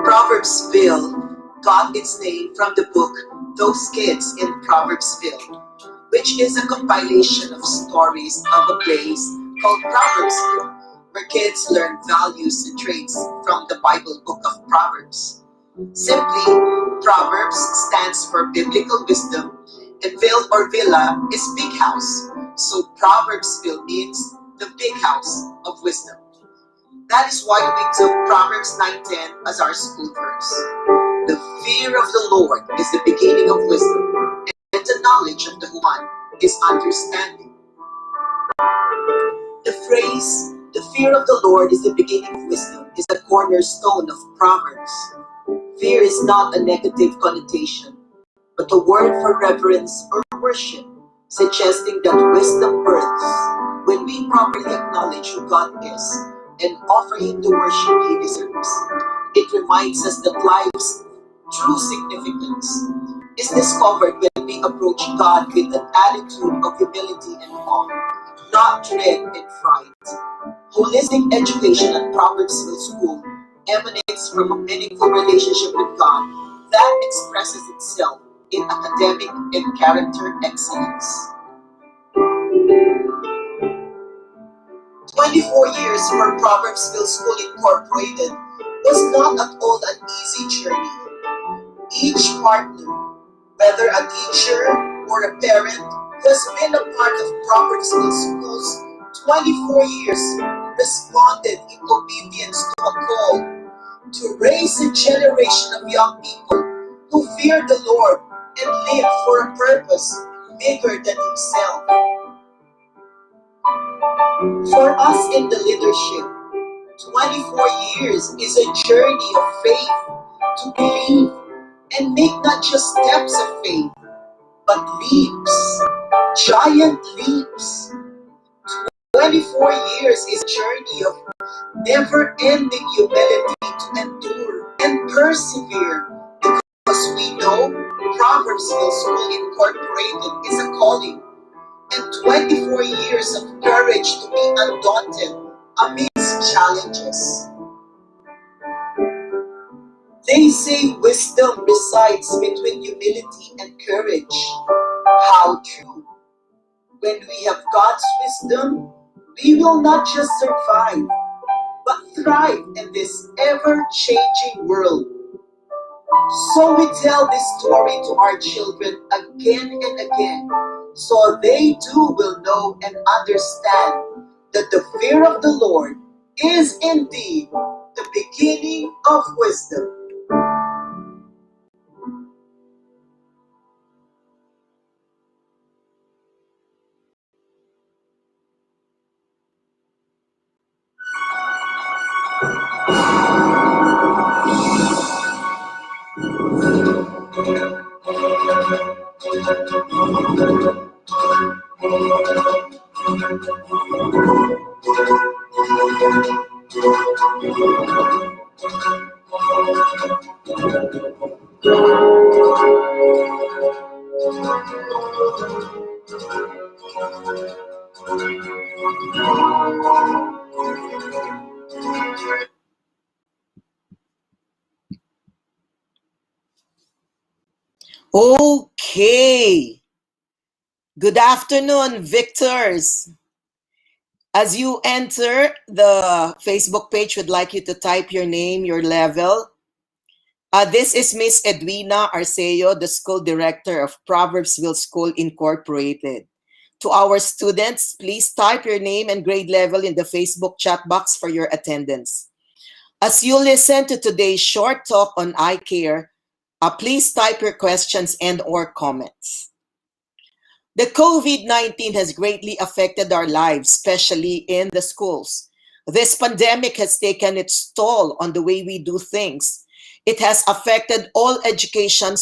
Proverbsville got its name from the book Those Kids in Proverbsville, which is a compilation of stories of a place called Proverbsville, where kids learn values and traits from the Bible book of Proverbs. Simply, Proverbs stands for biblical wisdom, and Ville or Villa is big house. So Proverbsville means the big house of wisdom. That is why we took Proverbs 9:10 as our school verse. The fear of the Lord is the beginning of wisdom, and the knowledge of the One is understanding. The phrase, the fear of the Lord is the beginning of wisdom, is the cornerstone of Proverbs. Fear is not a negative connotation, but a word for reverence or worship, suggesting that wisdom births when we properly acknowledge who God is and offer Him the worship He deserves. It reminds us that life's true significance is discovered when we approach God with an attitude of humility and awe, not dread and fright. Holistic education at Proverbsville School emanates from a meaningful relationship with God that expresses itself in academic and character excellence. 24 years for Proverbsville School Incorporated was not at all an easy journey. Each partner, whether a teacher or a parent who has been a part of Proverbsville School's 24 years, responded in obedience to a call to raise a generation of young people who fear the Lord and live for a purpose bigger than Himself. For us in the leadership, 24 years is a journey of faith to believe and make not just steps of faith, but leaps, giant leaps. 24 years is a journey of never-ending humility to endure and persevere, because we know Proverbsville School Incorporated is a calling, and 24 years of courage to be undaunted amidst challenges. They say wisdom resides between humility and courage. How true! When we have God's wisdom, we will not just survive, but thrive in this ever-changing world. So we tell this story to our children again and again, so they too will know and understand that the fear of the Lord is indeed the beginning of wisdom. Okay. Good afternoon, Victors. As you enter the Facebook page, would like you to type your name, your level. This is Miss Edwina Arceo, the school director of Proverbsville School Incorporated. To our students, please type your name and grade level in the Facebook chat box for your attendance. As you listen to today's short talk on eye care, please type your questions and or comments. The COVID-19 has greatly affected our lives, especially in the schools. This pandemic has taken its toll on the way we do things. It has affected all education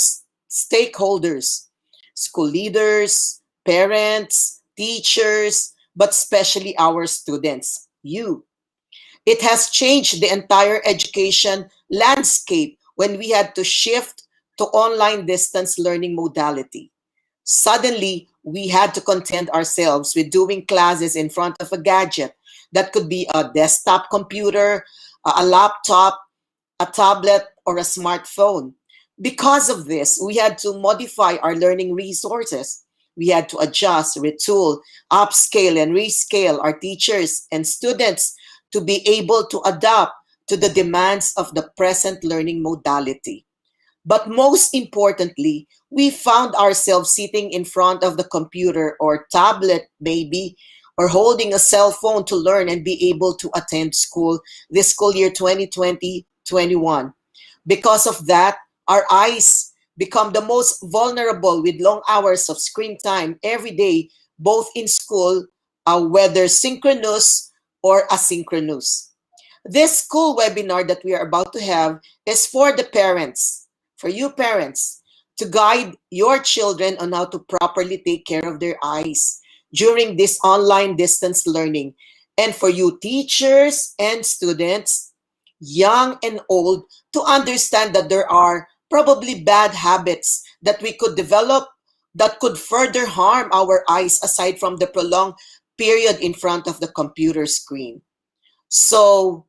stakeholders, school leaders, parents, teachers, but especially our students, you. It has changed the entire education landscape when we had to shift to online distance learning modality. Suddenly, we had to content ourselves with doing classes in front of a gadget that could be a desktop computer, a laptop, a tablet, or a smartphone. Because of this, we had to modify our learning resources. We had to adjust, retool, upscale, and rescale our teachers and students to be able to adapt to the demands of the present learning modality. But most importantly, we found ourselves sitting in front of the computer or tablet, maybe, or holding a cell phone to learn and be able to attend school this school year 2020-21. Because of that, our eyes become the most vulnerable with long hours of screen time every day, both in school, whether synchronous or asynchronous. This school webinar that we are about to have is for the parents, for you parents, to guide your children on how to properly take care of their eyes during this online distance learning. And for you teachers and students, young and old, to understand that there are probably bad habits that we could develop that could further harm our eyes aside from the prolonged period in front of the computer screen. So,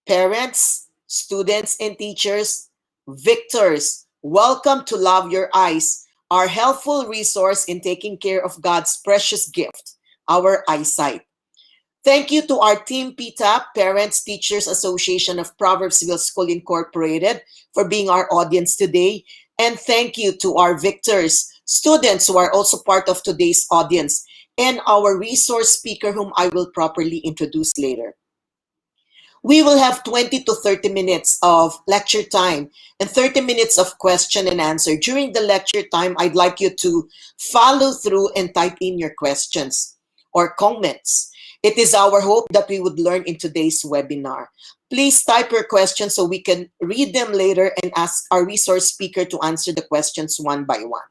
parents, students, and teachers, victors, welcome to Love Your Eyes, our helpful resource in taking care of God's precious gift, our eyesight. Thank you to our Team PTAP, Parents Teachers Association of Proverbsville School Incorporated, for being our audience today. And thank you to our victors, students who are also part of today's audience, and our resource speaker whom I will properly introduce later. We will have 20 to 30 minutes of lecture time and 30 minutes of question and answer. During the lecture time, I'd like you to follow through and type in your questions or comments. It is our hope that we would learn in today's webinar. Please type your questions so we can read them later and ask our resource speaker to answer the questions one by one.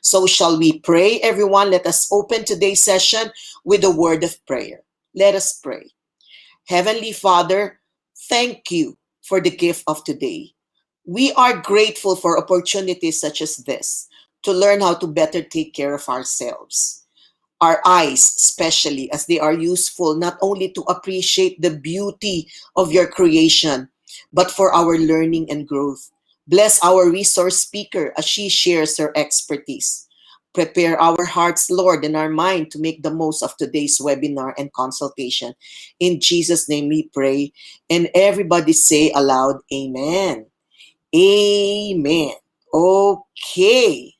So shall we pray, everyone? Let us open today's session with a word of prayer. Let us pray. Heavenly Father, thank you for the gift of today. We are grateful for opportunities such as this to learn how to better take care of ourselves. Our eyes, especially, as they are useful not only to appreciate the beauty of your creation, but for our learning and growth. Bless our resource speaker as she shares her expertise. Prepare our hearts, Lord, and our mind to make the most of today's webinar and consultation. In Jesus' name we pray. And everybody say aloud, Amen. Amen. Okay.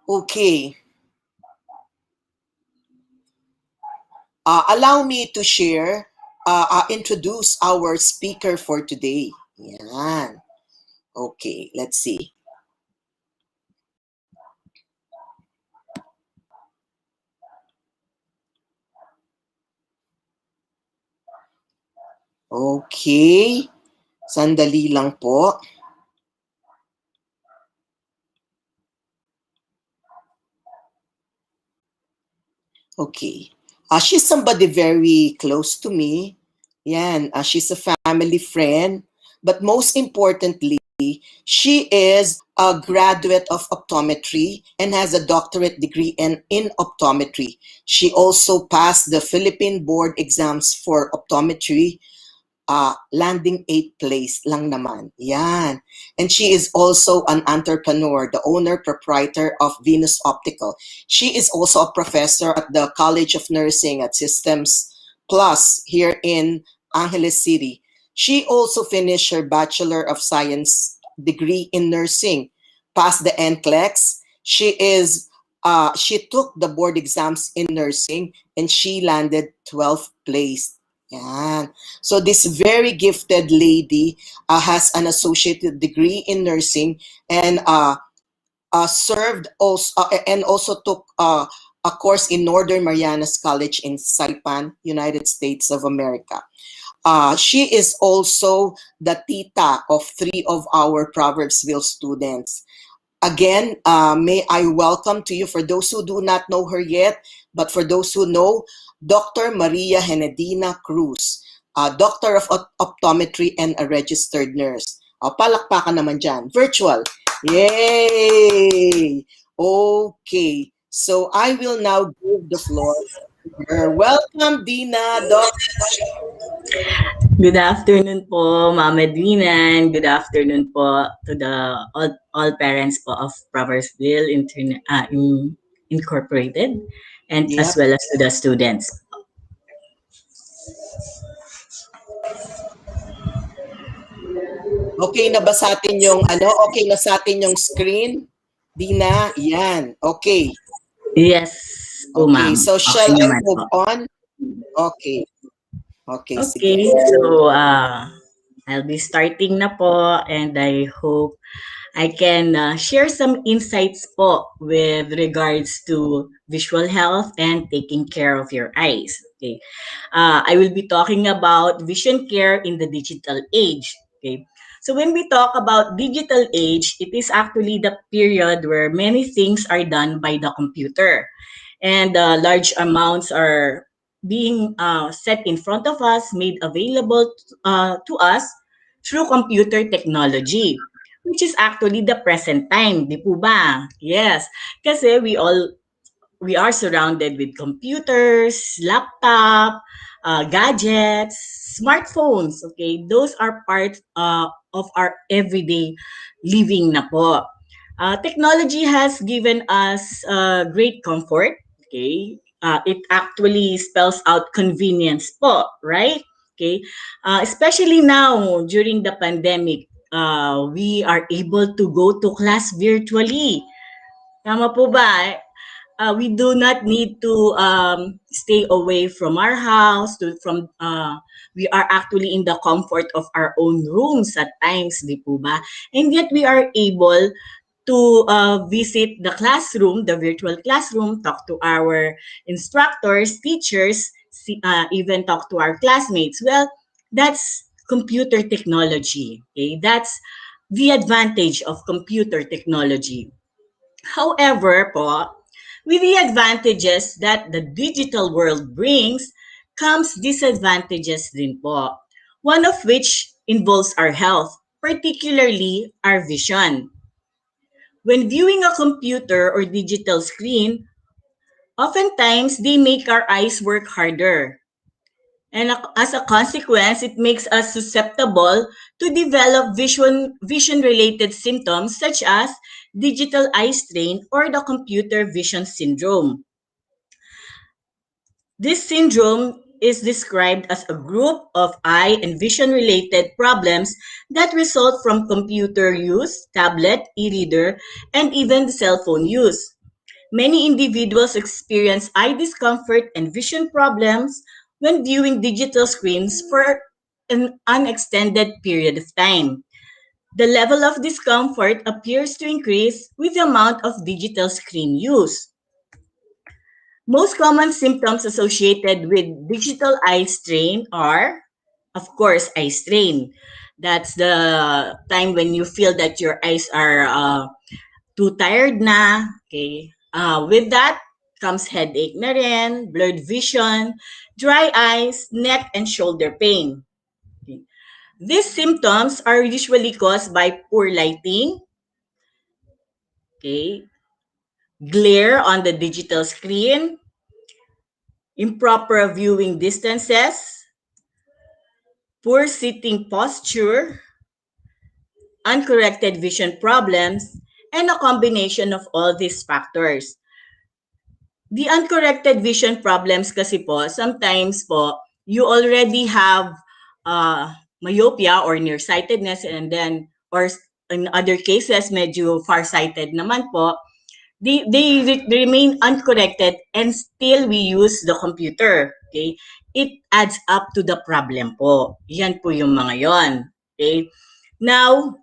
Okay. Allow me to share, introduce our speaker for today. Yan. Okay, let's see. Okay, sandali lang po. Okay. She's somebody very close to me. Yan, she's a family friend. But most importantly, she is a graduate of optometry and has a doctorate degree in optometry. She also passed the Philippine board exams for optometry, landing 8th place lang naman. Yan. And she is also an entrepreneur, the owner, proprietor of Venus Optical. She is also a professor at the College of Nursing at Systems Plus here in Angeles City. She also finished her Bachelor of Science degree in nursing, passed the NCLEX. She took the board exams in nursing and she landed 12th place. Yan. So this very gifted lady has an associated degree in nursing and served also and also took a course in Northern Marianas College in Saipan, United States of America. She is also the tita of 3 of our Proverbsville students. Again, may I welcome to you, for those who do not know her yet, but for those who know, Dr. Maria Henedina Cruz, Doctor of Optometry and a registered nurse. Palakpakan naman dyan. Virtual. Yay! Okay. So I will now give the floor to her. Welcome, Dina, Doctor. Good afternoon po, Ma'am Edwina, and good afternoon po to the all parents po of Proversville Incorporated, and as Yep. well as to the students. Okay na ba sa atin yung okay na sa atin yung screen? Dina, yan. Okay. Yes po, Okay, Ma'am. so Okay shall I naman po. move on? Okay. Okay, sige. Okay, so I'll be starting na po, and I hope I can share some insights po with regards to visual health and taking care of your eyes. Okay. I will be talking about vision care in the digital age. Okay. So when we talk about digital age, it is actually the period where many things are done by the computer, and large amounts are being set in front of us, made available to us through computer technology, which is actually the present time, di po ba? Yes, kasi we are surrounded with computers, laptop, gadgets, smartphones. Okay, those are part of our everyday living na po. Technology has given us great comfort. Okay, it actually spells out convenience po, right? Okay, especially now during the pandemic, we are able to go to class virtually. Tama po ba? We do not need to stay away from our house. We are actually in the comfort of our own rooms at times, di po ba? And yet we are able to visit the classroom, the virtual classroom, talk to our instructors, teachers, even talk to our classmates. Well, that's computer technology. Okay? That's the advantage of computer technology. However po, with the advantages that the digital world brings, comes disadvantages din po. One of which involves our health, particularly our vision. When viewing a computer or digital screen, oftentimes they make our eyes work harder. And as a consequence, it makes us susceptible to develop vision-related symptoms such as digital eye strain or the computer vision syndrome. This syndrome is described as a group of eye and vision-related problems that result from computer use, tablet, e-reader, and even cell phone use. Many individuals experience eye discomfort and vision problems when viewing digital screens for an unextended period of time. The level of discomfort appears to increase with the amount of digital screen use. Most common symptoms associated with digital eye strain are, of course, eye strain. That's the time when you feel that your eyes are too tired na. Okay. With that comes headache na rin, blurred vision, dry eyes, neck and shoulder pain. Okay. These symptoms are usually caused by poor lighting, okay, glare on the digital screen, improper viewing distances, poor sitting posture, uncorrected vision problems, and a combination of all these factors. The uncorrected vision problems kasi po, sometimes po, you already have myopia or nearsightedness, and then, or in other cases, medyo farsighted naman po, they remain uncorrected and still we use the computer. Okay? It adds up to the problem po. Yan po yung mga yon. Okay? Now,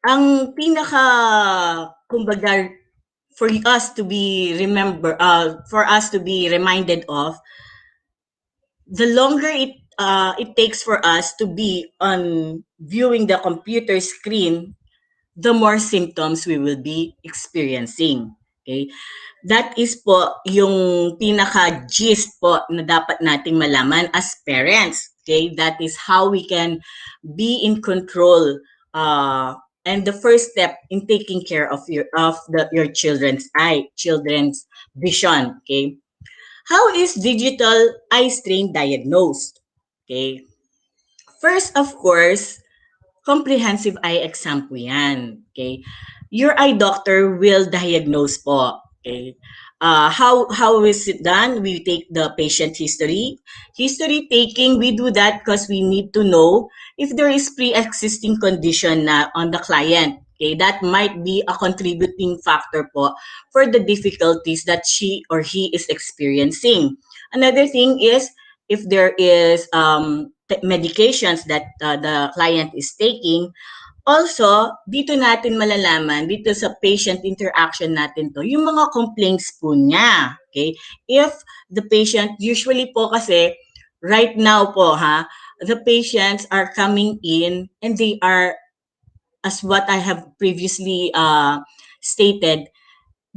ang pinaka, kumbaga, for us to be reminded of, the longer it takes for us to be on viewing the computer screen, the more symptoms we will be experiencing. Okay? That is po yung pinaka-gist po na dapat nating malaman as parents. Okay? That is how we can be in control and the first step in taking care of your children's children's vision. Okay? How is digital eye strain diagnosed? Okay. First, of course, comprehensive eye exam po yan. Okay? Your eye doctor will diagnose po. Okay? How is it done? We take the patient history. History taking, we do that because we need to know if there is pre-existing condition na on the client. Okay, that might be a contributing factor po for the difficulties that she or he is experiencing. Another thing is if there is medications that the client is taking. Also, dito natin malalaman, dito sa patient interaction natin to, yung mga complaints po niya. Okay? If the patient, usually po kasi, right now po the patients are coming in and they are, as what I have previously stated,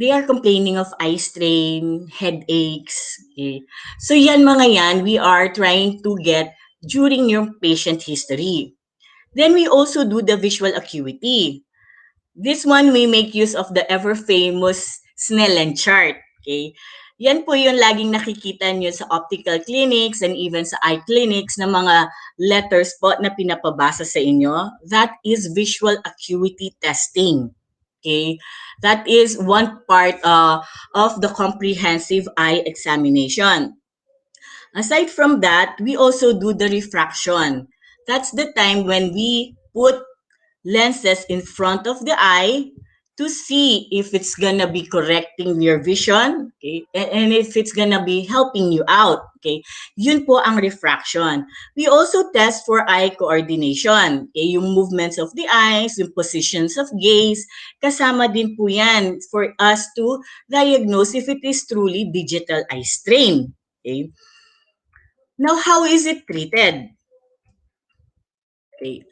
they are complaining of eye strain, headaches. Okay? So yan mga yan, we are trying to get during your patient history. Then we also do the visual acuity. This one, we make use of the ever-famous Snellen chart. Okay? Yan po yung laging nakikita nyo sa optical clinics and even sa eye clinics na mga letters po na pinapabasa sa inyo. That is visual acuity testing. Okay? That is one part of the comprehensive eye examination. Aside from that, we also do the refraction. That's the time when we put lenses in front of the eye to see if it's gonna be correcting your vision, okay, and if it's gonna be helping you out, okay. Yun po ang refraction. We also test for eye coordination, okay, yung movements of the eyes, yung positions of gaze, kasama din po yan for us to diagnose if it is truly digital eye strain, okay. Now, how is it treated? Okay.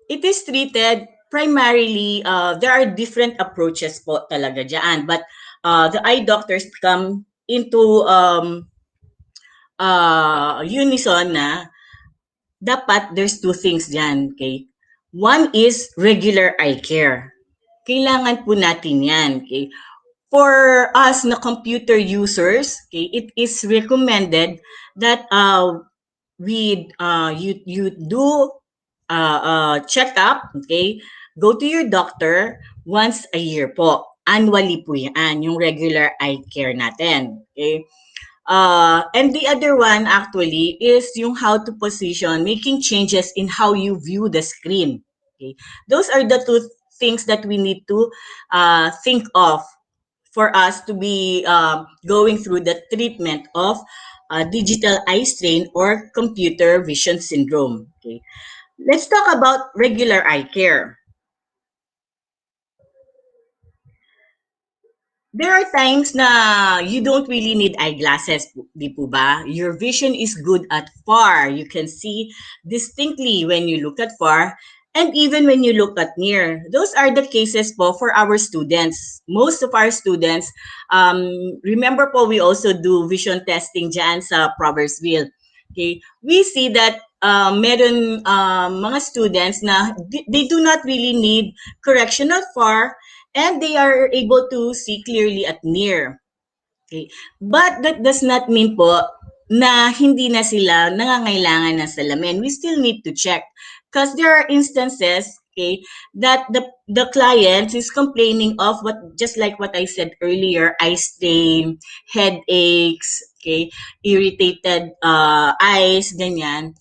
It is treated primarily, there are different approaches po talaga dyan. But the eye doctors come into unison na dapat there's two things dyan. Okay? One is regular eye care. Kailangan po natin yan. Okay? For us na computer users, okay, it is recommended that you do checkup, okay? Go to your doctor once a year po. Annually po yan, yung regular eye care natin, okay? And the other one actually is yung how to position, making changes in how you view the screen. Okay? Those are the two things that we need to think of for us to be going through the treatment of digital eye strain or computer vision syndrome. Okay? Let's talk about regular eye care. There are times na you don't really need eyeglasses, di po ba? Your vision is good at far. You can see distinctly when you look at far and even when you look at near. Those are the cases po for our students. Most of our students, remember po we also do vision testing dyan sa Proversville. Okay? We see that meron mga students na they do not really need correction at far and they are able to see clearly at near. Okay. But that does not mean po na hindi na sila nangangailangan ng salamin. We still need to check because there are instances, okay, that the client is complaining of what, just like what I said earlier, eye strain, headaches, okay, irritated eyes, ganyan.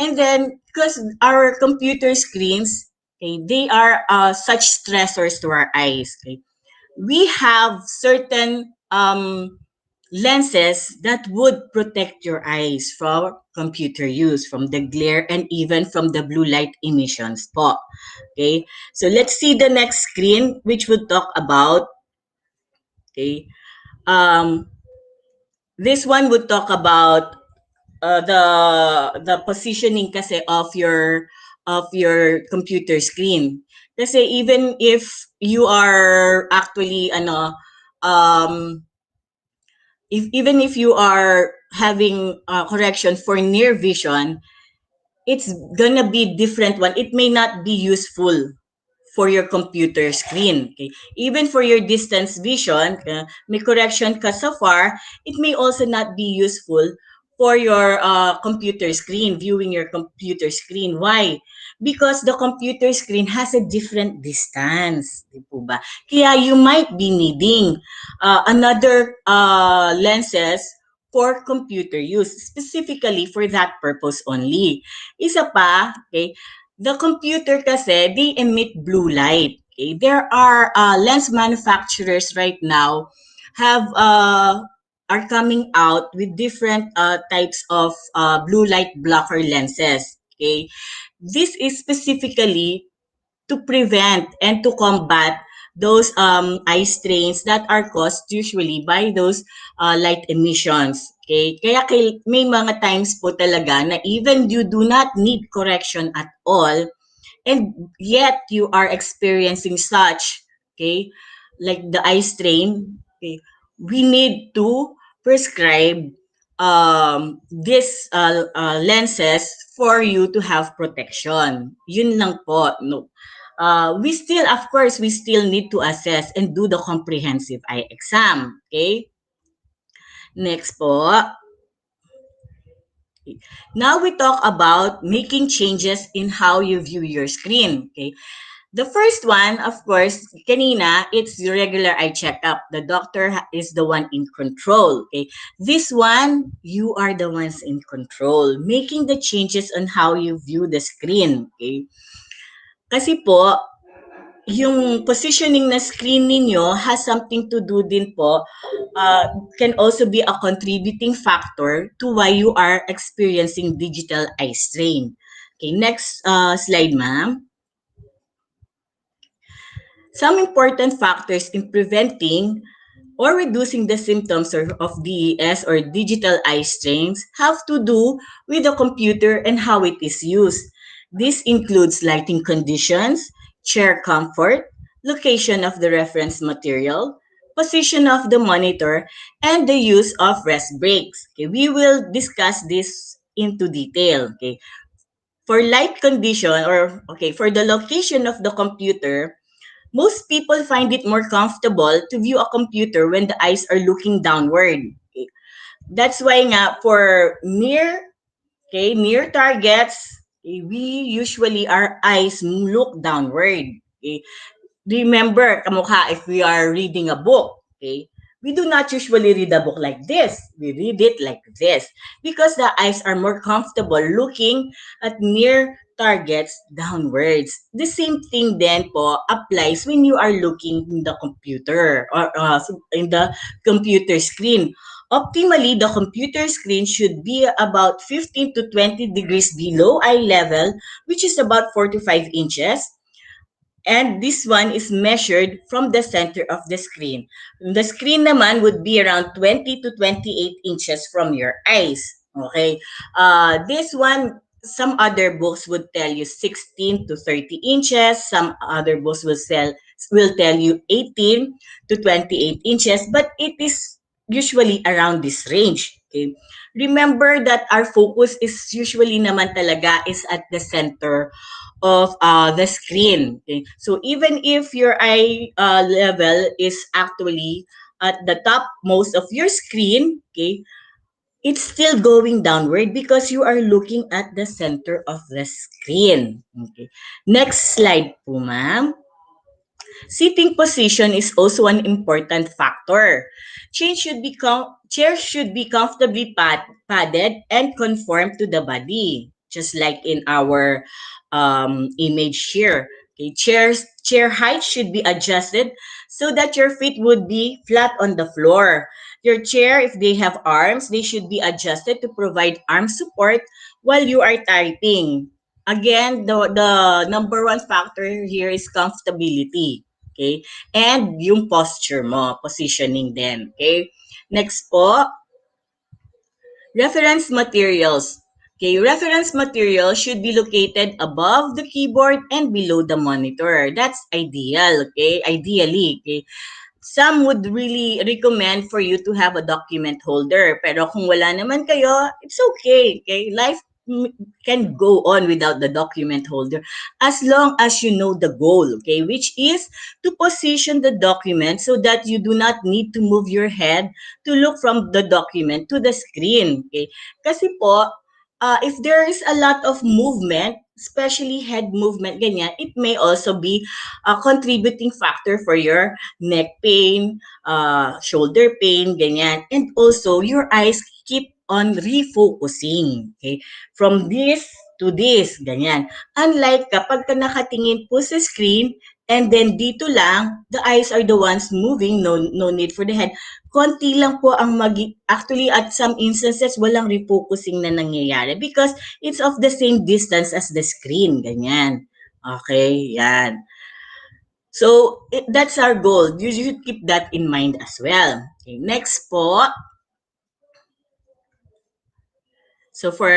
And then, because our computer screens, okay, they are such stressors to our eyes. Okay? We have certain lenses that would protect your eyes from computer use, from the glare, and even from the blue light emissions po. Okay? So let's see the next screen, which would talk about, okay, this one would talk about the positioning kasi of your computer screen. Kasi even if you are actually even if you are having correction for near vision, it's gonna be different one. It may not be useful for your computer screen. Okay? Even for your distance vision, may correction ka so far, it may also not be useful for your computer screen, viewing your computer screen. Why? Because the computer screen has a different distance. Di po ba? Kaya you might be needing another lenses for computer use, specifically for that purpose only. Isa pa, okay, the computer kasi, they emit blue light. Okay? There are lens manufacturers right now have are coming out with different types of blue light blocker lenses. Okay? This is specifically to prevent and to combat those eye strains that are caused usually by those light emissions. Okay? Kaya may mga times po talaga na even you do not need correction at all, and yet you are experiencing such, okay, like the eye strain, okay, we need to prescribe this lenses for you to have protection. Yun lang po. No. We still, of course, we still need to assess and do the comprehensive eye exam. Okay? Next po. Now we talk about making changes in how you view your screen. Okay? The first one, of course, kanina, it's the regular eye checkup. The doctor is the one in control. Okay? This one, you are the ones in control. Making the changes on how you view the screen. Okay? Kasi po, yung positioning na screen ninyo has something to do din po, can also be a contributing factor to why you are experiencing digital eye strain. Okay, next slide, ma'am. Some important factors in preventing or reducing the symptoms of DES or digital eye strains have to do with the computer and how it is used. This includes lighting conditions, chair comfort, location of the reference material, position of the monitor, and the use of rest breaks. Okay, we will discuss this into detail. Okay. For light condition or for the location of the computer, most people find it more comfortable to view a computer when the eyes are looking downward. Okay? That's why nga for near targets, okay, we usually our eyes look downward. Okay? Remember, kamukha if we are reading a book, okay? We do not usually read a book like this. We read it like this because the eyes are more comfortable looking at near targets downwards. The same thing then po applies when you are looking in the computer or in the computer screen. Optimally, the computer screen should be about 15 to 20 degrees below eye level, which is about 4 to 5 inches. And this one is measured from the center of the screen. The screen naman would be around 20 to 28 inches from your eyes. Okay? This one, some other books would tell you 16 to 30 inches. Some other books will tell you 18 to 28 inches. But it is usually around this range. Okay? Remember that our focus is usually naman talaga is at the center of the screen. Okay? So even if your eye level is actually at the top most of your screen, okay, it's still going downward because you are looking at the center of the screen. Okay. Next slide po, ma'am. Sitting position is also an important factor. Chairs should be comfortably padded and conform to the body, just like in our image here. Okay, chair height should be adjusted so that your feet would be flat on the floor. Your chair, if they have arms, they should be adjusted to provide arm support while you are typing. Again, the number one factor here is comfortability. Okay? And yung posture mo, positioning din. Okay? Next po, reference materials. Okay, reference material should be located above the keyboard and below the monitor. That's ideal, okay? Ideally, okay? Some would really recommend for you to have a document holder. Pero kung wala naman kayo, it's okay, okay? Life can go on without the document holder as long as you know the goal, okay, which is to position the document so that you do not need to move your head to look from the document to the screen, okay? Kasi po, if there is a lot of movement, especially head movement, ganyan, it may also be a contributing factor for your neck pain, shoulder pain, ganyan. And also, your eyes keep on refocusing, okay? From this to this, ganyan. Unlike kapag ka nakatingin po sa screen, and then dito lang, the eyes are the ones moving, no need for the head. Konti lang po ang actually at some instances, walang refocusing na nangyayari because it's of the same distance as the screen, ganyan. Okay, yan. So, that's our goal. You should keep that in mind as well. Okay, next po. So for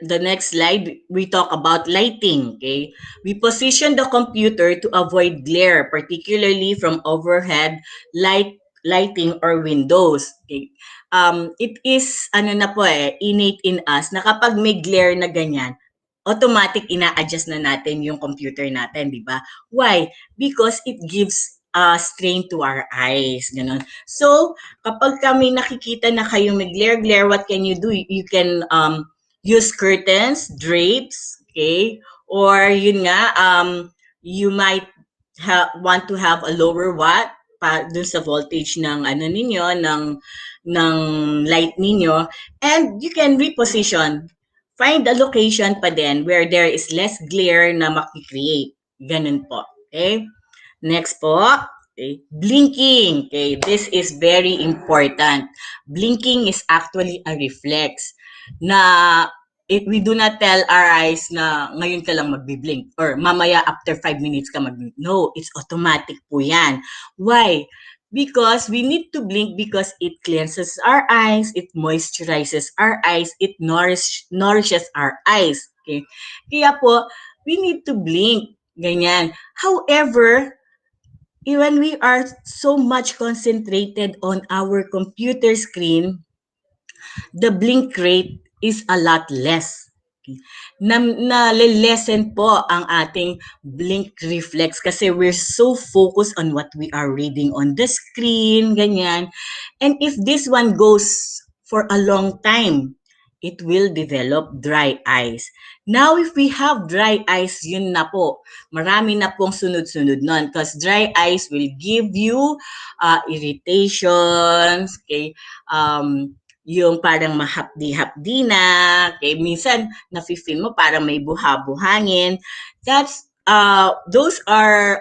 the next slide, we talk about lighting, okay? We position the computer to avoid glare, particularly from overhead lighting or windows, okay? It is, innate in us na kapag may glare na ganyan, automatic ina-adjust na natin yung computer natin, di ba? Why? Because it gives strain to our eyes, ganun. So, kapag kami nakikita na kayo may glare, what can you do? You can use curtains, drapes, okay? Or yun nga, you might want to have a lower watt dun sa voltage ng ng light ninyo, and you can reposition. Find a location pa din where there is less glare na makikreate. Ganun po. Okay? Next po, okay. Blinking. Okay, this is very important. Blinking is actually a reflex na we do not tell our eyes na ngayon ka lang magbi-blink or mamaya after 5 minutes ka mag-blink. No, it's automatic po yan. Why? Because we need to blink because it cleanses our eyes, it moisturizes our eyes, it nourishes our eyes. Okay? Kaya po, we need to blink. Ganyan. However, when we are so much concentrated on our computer screen, the blink rate is a lot less. Na-lessen po ang ating blink reflex kasi we're so focused on what we are reading on the screen, ganyan. And if this one goes for a long time, it will develop dry eyes. Now, if we have dry eyes, yun na po. Marami na pong sunod-sunod nun because dry eyes will give you irritations, okay? Yung parang mahapdi-hapdi na, okay? Minsan, nafe-feel mo parang may buha-buhangin. Those are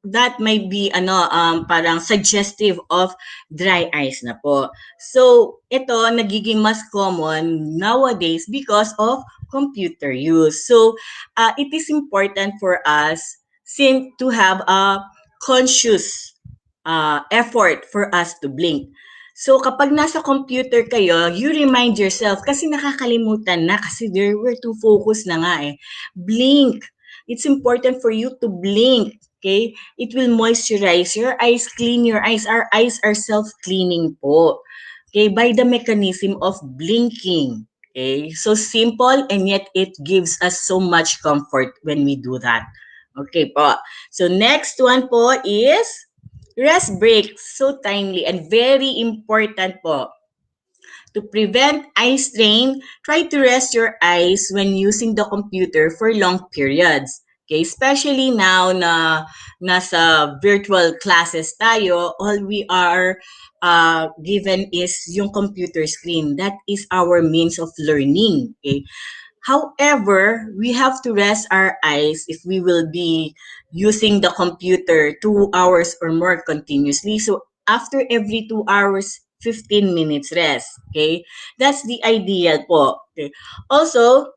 that may be parang suggestive of dry eyes na po. So, ito nagiging mas common nowadays because of computer use. So, it is important for us to have a conscious effort for us to blink. So, kapag nasa computer kayo, you remind yourself kasi nakakalimutan na kasi we're too focused na nga eh. Blink. It's important for you to blink. Okay? It will moisturize your eyes, clean your eyes. Our eyes are self-cleaning po. Okay? By the mechanism of blinking. Okay? So simple and yet it gives us so much comfort when we do that. Okay po. So next one po is rest breaks. So timely and very important po. To prevent eye strain, try to rest your eyes when using the computer for long periods. Okay, especially now na nasa virtual classes tayo, all we are given is yung computer screen. That is our means of learning. Okay. However, we have to rest our eyes if we will be using the computer 2 hours or more continuously. So after every 2 hours, 15 minutes rest. Okay? That's the ideal po. Okay. Also,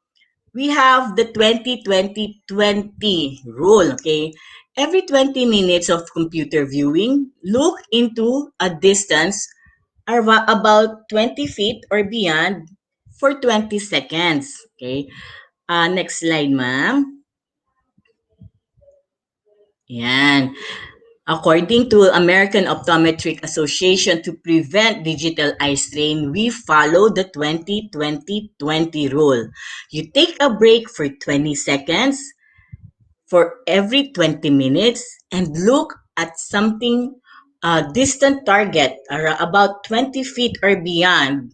we have the 20-20-20 rule. Okay? Every 20 minutes of computer viewing, look into a distance about 20 feet or beyond for 20 seconds. Okay? Next slide, ma'am. Yan. According to American Optometric Association, to prevent digital eye strain, we follow the 20-20-20 rule. You take a break for 20 seconds for every 20 minutes and look at something distant target about 20 feet or beyond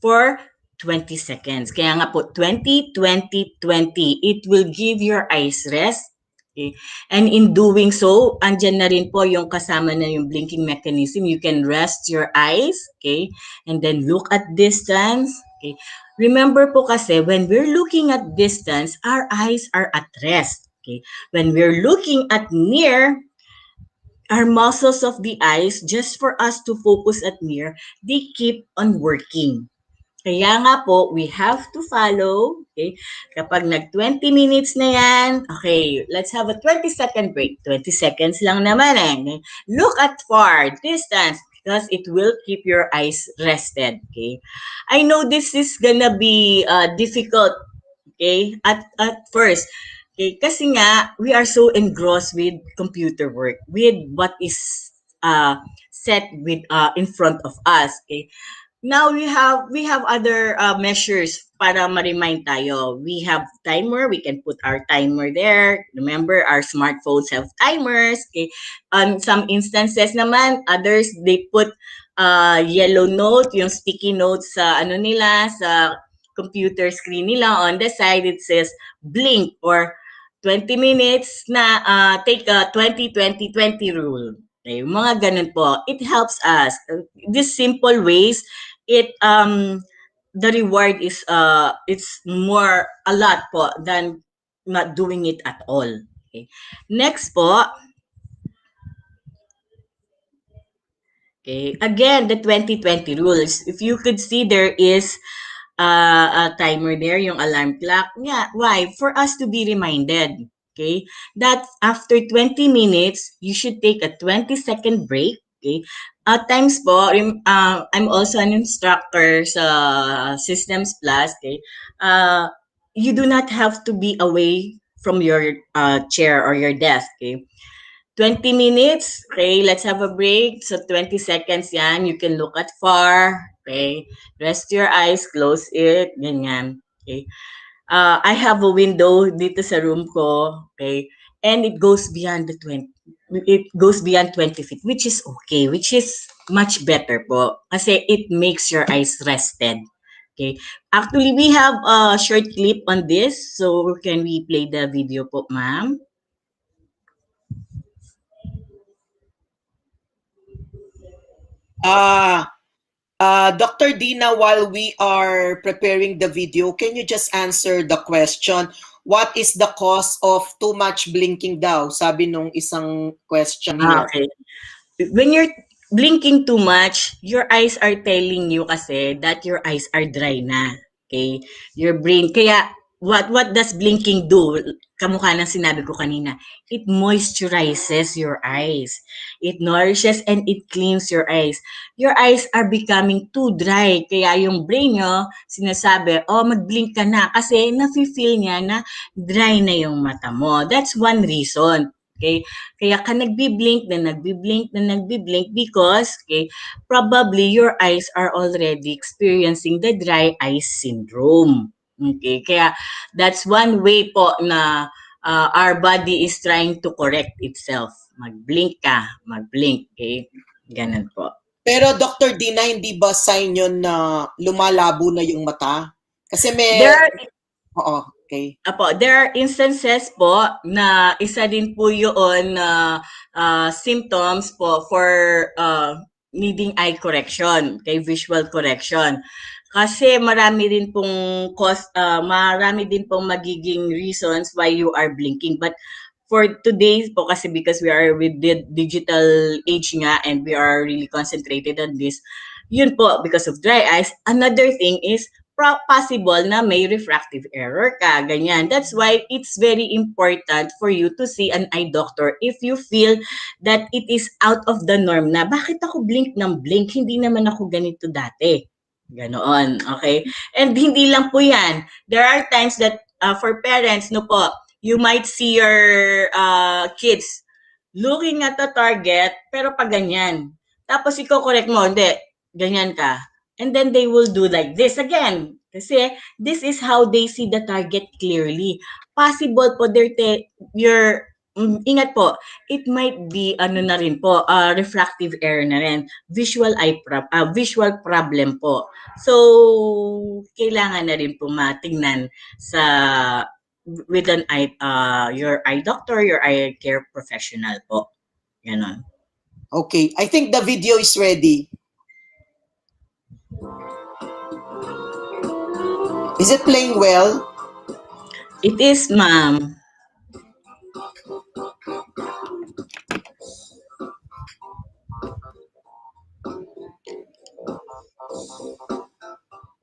for 20 seconds. Kaya nga po, 20-20-20, it will give your eyes rest. Okay? And in doing so, andyan na rin po yung kasama na yung blinking mechanism. You can rest your eyes, okay? And then look at distance, okay? Remember po kasi, when we're looking at distance, our eyes are at rest, okay? When we're looking at near, our muscles of the eyes, just for us to focus at near, they keep on working. Kaya nga po, we have to follow, okay? Kapag nag 20 minutes na yan, okay, let's have a 20-second break. 20 seconds lang naman eh. Look at far distance because it will keep your eyes rested, okay? I know this is gonna be difficult, okay, at first. Okay, kasi nga, we are so engrossed with computer work, with what is set with in front of us, okay? Now we have other measures para ma-remind tayo. We have timer, we can put our timer there. Remember, our smartphones have timers. Okay? On some instances naman, others they put yellow note, yung sticky notes sa ano nila, sa computer screen nila. On the side it says blink or 20 minutes na take a 20-20-20 rule. Okay, mga ganun po. It helps us. These simple ways, it the reward is it's more a lot po than not doing it at all. Okay. Next po. Okay. Again, the 20-20 rules. If you could see, there is a timer there, yung alarm clock. Yeah, why? For us to be reminded. Okay, that after 20 minutes, you should take a 20-second break. Okay, at times po, I'm also an instructor sa Systems Plus. Okay, you do not have to be away from your chair or your desk. Okay, 20 minutes. Okay, let's have a break. So 20 seconds yan. You can look at far. Okay, rest your eyes, close it, ganyan. Okay. I have a window dito sa room ko, okay? And it goes beyond the 20, it goes beyond 20 feet, which is okay, which is much better po. Kasi it makes your eyes rested. Okay. Actually, we have a short clip on this. So, can we play the video po, ma'am? Dr. Dina, while we are preparing the video, can you just answer the question? What is the cause of too much blinking daw? Sabi nung isang question here. Okay. When you're blinking too much, your eyes are telling you kasi that your eyes are dry na. Okay? Your brain, kaya what does blinking do? Kamukha ng sinabi ko kanina. It moisturizes your eyes. It nourishes and it cleans your eyes. Your eyes are becoming too dry. Kaya yung brain nyo, sinasabi, oh, mag-blink ka na. Kasi nafe-feel niya na dry na yung mata mo. That's one reason. Okay? Kaya ka nagbi-blink because, okay, probably your eyes are already experiencing the dry eyes syndrome. Okay? Kaya that's one way po na our body is trying to correct itself. Mag-blink ka, mag-blink. Okay? Ganun po. Pero Dr. Dina, hindi ba sign yun na lumalabo na yung mata? Kasi may... Oo, okay. Apo, there are instances po na isa din po yun symptoms po for needing eye correction, okay, visual correction. Kasi marami din pong marami din pong magiging reasons why you are blinking. But for today po kasi because we are with the digital age nga and we are really concentrated on this, yun po because of dry eyes. Another thing is possible na may refractive error ka, ganyan. That's why it's very important for you to see an eye doctor if you feel that it is out of the norm na, bakit ako blink ng blink? Hindi naman ako ganito dati. Ganoon, okay? And hindi lang po yan. There are times that for parents, no po, you might see your kids looking at the target, pero pag ganyan. Tapos ikaw correct mo, hindi, ganyan ka. And then they will do like this again. Kasi this is how they see the target clearly. Possible po ingat po, it might be ano na rin po, refractive error na rin. Visual problem po. So, kailangan na rin po matingnan sa with your eye doctor, your eye care professional po. Ganon. Okay, I think the video is ready. Is it playing well? It is, ma'am.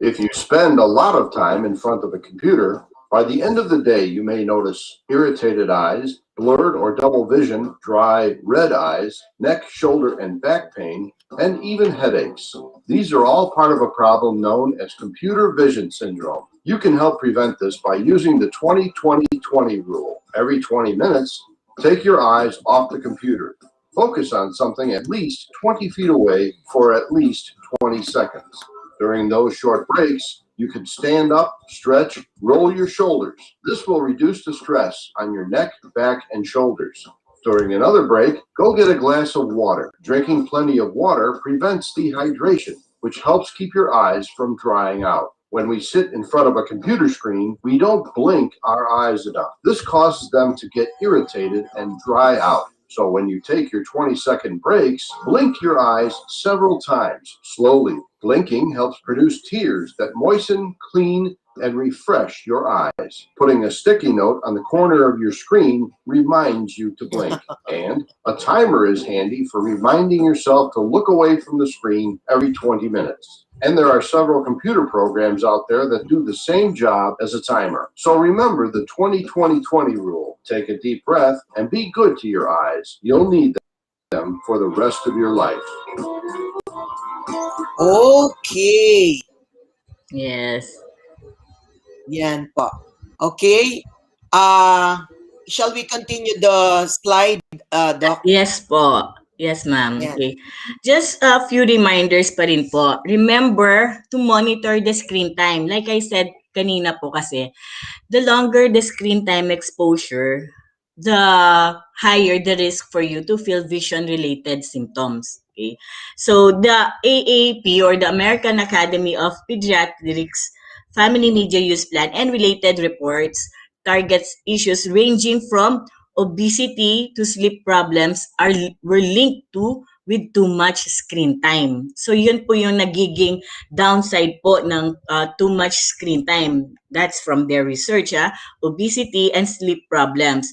If you spend a lot of time in front of a computer, by the end of the day, you may notice irritated eyes, blurred or double vision, dry, red eyes, neck, shoulder, and back pain, and even headaches. These are all part of a problem known as computer vision syndrome. You can help prevent this by using the 20-20-20 rule. Every 20 minutes, take your eyes off the computer. Focus on something at least 20 feet away for at least 20 seconds. During those short breaks, you can stand up, stretch, roll your shoulders. This will reduce the stress on your neck, back, and shoulders. During another break, go get a glass of water. Drinking plenty of water prevents dehydration, which helps keep your eyes from drying out. When we sit in front of a computer screen, we don't blink our eyes enough. This causes them to get irritated and dry out. So when you take your 20-second breaks, blink your eyes several times, slowly. Blinking helps produce tears that moisten, clean, and refresh your eyes. Putting a sticky note on the corner of your screen reminds you to blink. And a timer is handy for reminding yourself to look away from the screen every 20 minutes. And there are several computer programs out there that do the same job as a timer. So remember the 20-20-20 rule. Take a deep breath and be good to your eyes. You'll need them for the rest of your life. Okay. Yes. Yan po. Okay. Shall we continue the slide, Doc? Yes po. Yes, ma'am. Yan. Okay. Just a few reminders pa rin po. Remember to monitor the screen time. Like I said kanina po kasi, the longer the screen time exposure, the higher the risk for you to feel vision-related symptoms. Okay? So the AAP or the American Academy of Pediatrics Family Media Use Plan and related reports targets issues ranging from obesity to sleep problems were linked to with too much screen time. So yun po yung nagiging downside po ng too much screen time. That's from their research, obesity and sleep problems.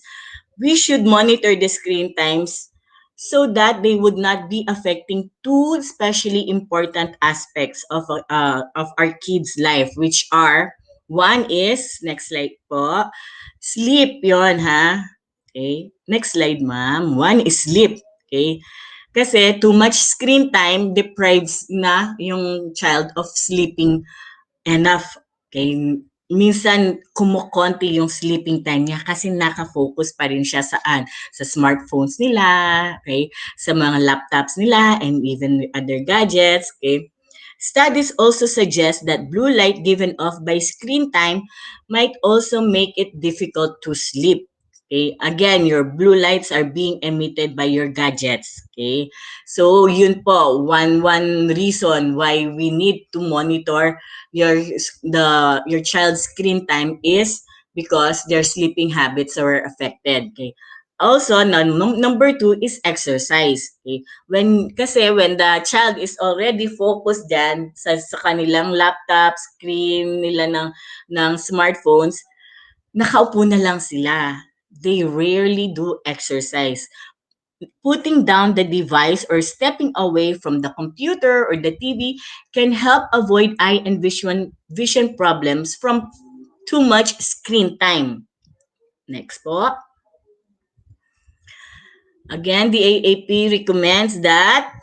We should monitor the screen times so that they would not be affecting two especially important aspects of our kids' life, which are, one is, next slide po, sleep yon ha. Okay? Next slide, ma'am. One is sleep. Okay? Kasi too much screen time deprives na yung child of sleeping enough. Okay? Minsan kumukonti yung sleeping time niya kasi naka-focus pa rin siya saan? Sa smartphones nila, okay? Sa mga laptops nila and even other gadgets, okay? Studies also suggest that blue light given off by screen time might also make it difficult to sleep. Okay? Again, your blue lights are being emitted by your gadgets. Okay? So, yun po, one reason why we need to monitor your child's screen time is because their sleeping habits are affected. Okay? Also, number 2 is exercise. Okay? When the child is already focused dyan sa kanilang laptop, screen nila ng smartphones, nakaupo na lang sila. They rarely do exercise. Putting down the device or stepping away from the computer or the TV can help avoid eye and vision problems from too much screen time. Next po. Again, the AAP recommends that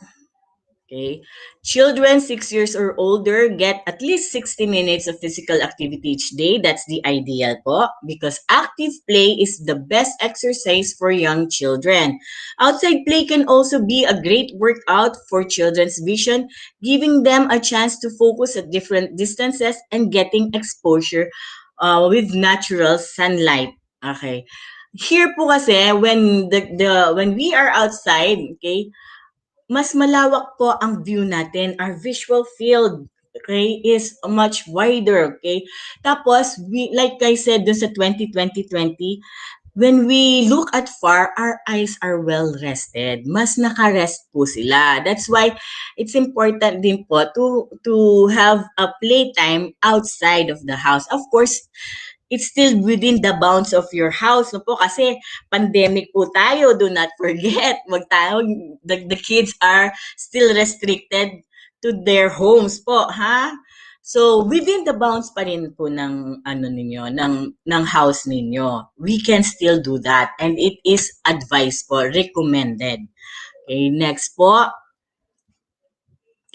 Okay. Children 6 years or older get at least 60 minutes of physical activity each day. That's the ideal po because active play is the best exercise for young children. Outside play can also be a great workout for children's vision, giving them a chance to focus at different distances and getting exposure with natural sunlight. Okay. Here po kasi when we are outside, okay, mas malawak po ang view natin. Our visual field, okay, is much wider, okay? Tapos, like I said dun sa 2020, when we look at far, our eyes are well rested. Mas naka-rest po sila. That's why it's important din po to have a playtime outside of the house. Of course, it's still within the bounds of your house, no po, kasi pandemic po tayo, do not forget. The kids are still restricted to their homes po, ha? So, within the bounds pa rin po ng ano ninyo, ng house ninyo, we can still do that. And it is advised po, recommended. Okay, next po.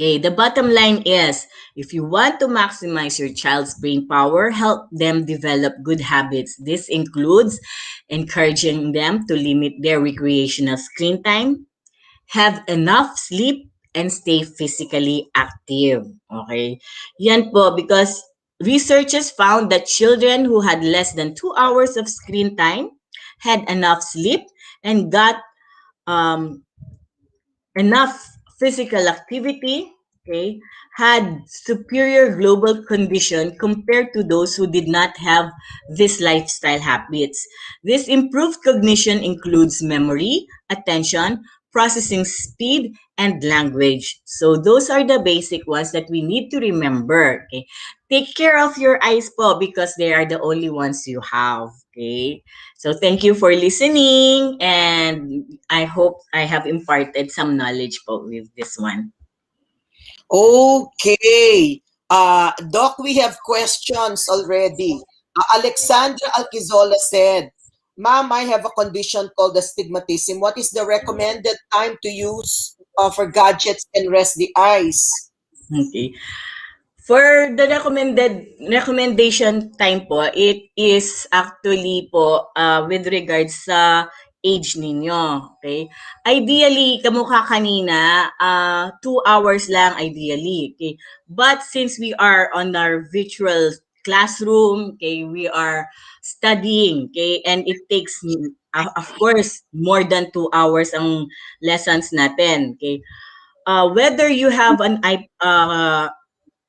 Okay, the bottom line is, if you want to maximize your child's brain power, help them develop good habits. This includes encouraging them to limit their recreational screen time, have enough sleep, and stay physically active. Okay? Yan po, because researchers found that children who had less than 2 hours of screen time had enough sleep and got enough physical activity, okay, had superior global condition compared to those who did not have these lifestyle habits. This improved cognition includes memory, attention, processing speed, and language. So those are the basic ones that we need to remember. Okay? Take care of your eyes po because they are the only ones you have. Okay? So thank you for listening and I hope I have imparted some knowledge po with this one. Okay. Doc, we have questions already. Alexandra Alquizola said, Ma'am, I have a condition called astigmatism. What is the recommended time to use for gadgets and rest the eyes? Okay. For the recommendation time po, it is actually po with regards sa age ninyo. Okay? Ideally, kamukha kanina, 2 hours lang ideally. Okay? But since we are on our virtual classroom, okay, we are studying, okay, and it takes, of course, more than 2 hours ang lessons natin. Okay? Whether you have an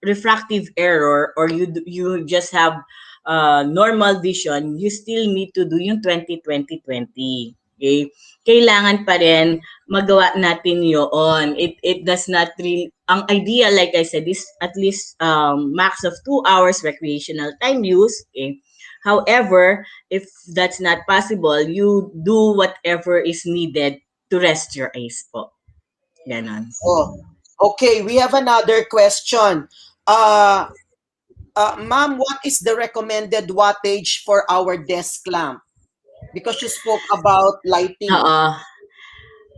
refractive error or you just have normal vision, you still need to do yung 20-20-20. Okay? Kailangan pa rin magawa natin yun. It does not really, ang idea, like I said, is at least max of 2 hours recreational time use. Okay? However, if that's not possible, you do whatever is needed to rest your eyes po. Ganon. Oh, okay. We have another question. Ma'am, what is the recommended wattage for our desk lamp? Because you spoke about lighting.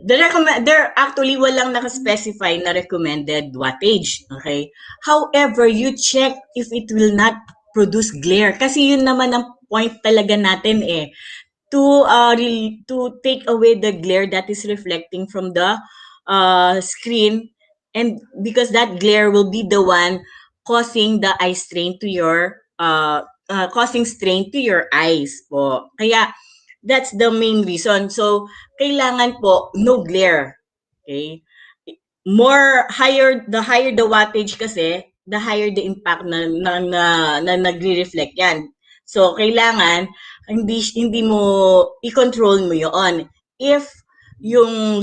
There actually walang naka-specify na recommended wattage, okay? However, you check if it will not produce glare kasi yun naman ang point talaga natin to take away the glare that is reflecting from the screen, and because that glare will be the one causing the eye strain to your causing strain to your eyes po. Kaya that's the main reason. So kailangan po no glare. Okay? The higher the wattage kasi, the higher the impact na nagre-reflect yan. So kailangan hindi mo i-control mo 'yon. If yung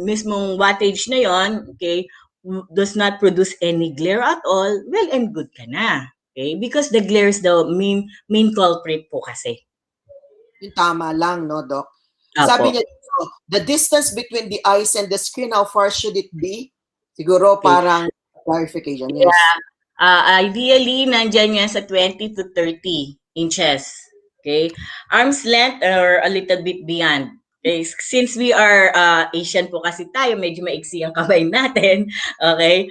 mismong wattage na 'yon, okay, does not produce any glare at all, well and good ka na. Okay? Because the glare is the main culprit po kasi. Yung tama lang, no, Doc? Apo. Sabi niya, the distance between the eyes and the screen, how far should it be? Siguro parang clarification. Yes. Yeah. Ideally, nandyan yan sa 20 to 30 inches. Okay? Arm's length or a little bit beyond. Okay, since we are Asian po kasi tayo, medyo maiksi ang kamay natin. Okay?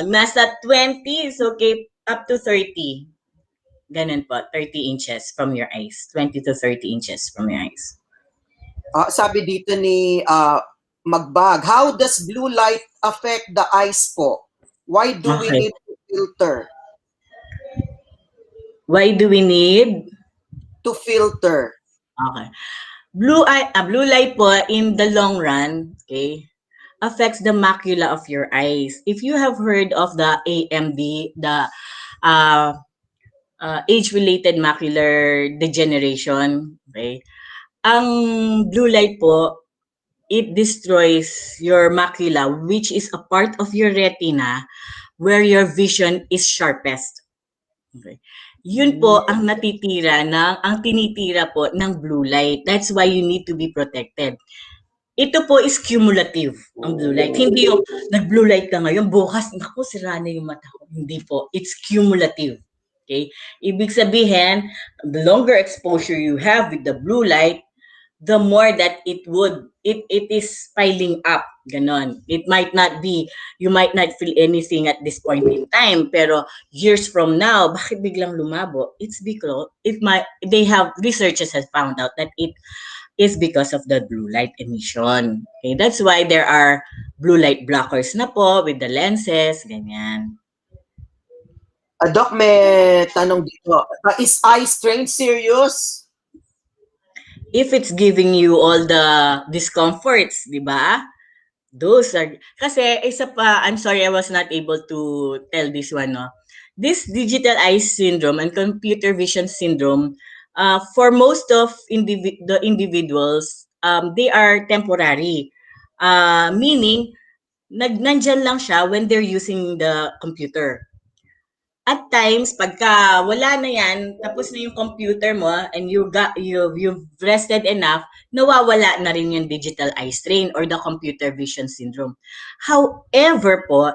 Nasa 20, so okay, up to 30. Ganun po, 30 inches from your eyes. 20 to 30 inches from your eyes. Sabi dito ni Magbag, how does blue light affect the eyes po? Why do we Okay. need to filter? Why do we need? To filter. Okay. Blue light po in the long run, okay, affects the macula of your eyes. If you have heard of the AMD, the age-related macular degeneration, okay, ang blue light po, it destroys your macula, which is a part of your retina where your vision is sharpest. Okay. Yun po ang ang tinitira po ng blue light. That's why you need to be protected. Ito po is cumulative, ang blue light. Hindi yung nag-blue light ka ngayon, bukas, naku, sira na yung mata ko. Hindi po. It's cumulative. Okay? Ibig sabihin, the longer exposure you have with the blue light, the more that it is piling up. Ganon. It might not be, you might not feel anything at this point in time, pero years from now, bakit biglang lumabo? It's because researchers have found out that it is because of the blue light emission. Okay, that's why there are blue light blockers na po with the lenses, ganyan. Doc, may tanong dito. Is eye strain serious? If it's giving you all the discomforts, di ba? Those are, kasi isa pa, I'm sorry I was not able to tell this one, no? This digital eye syndrome and computer vision syndrome, for most of the individuals, they are temporary. Meaning, nandyan lang siya when they're using the computer. At times, pagka wala na yan, tapos na yung computer mo and you've rested enough, nawawala na rin yung digital eye strain or the computer vision syndrome. However po,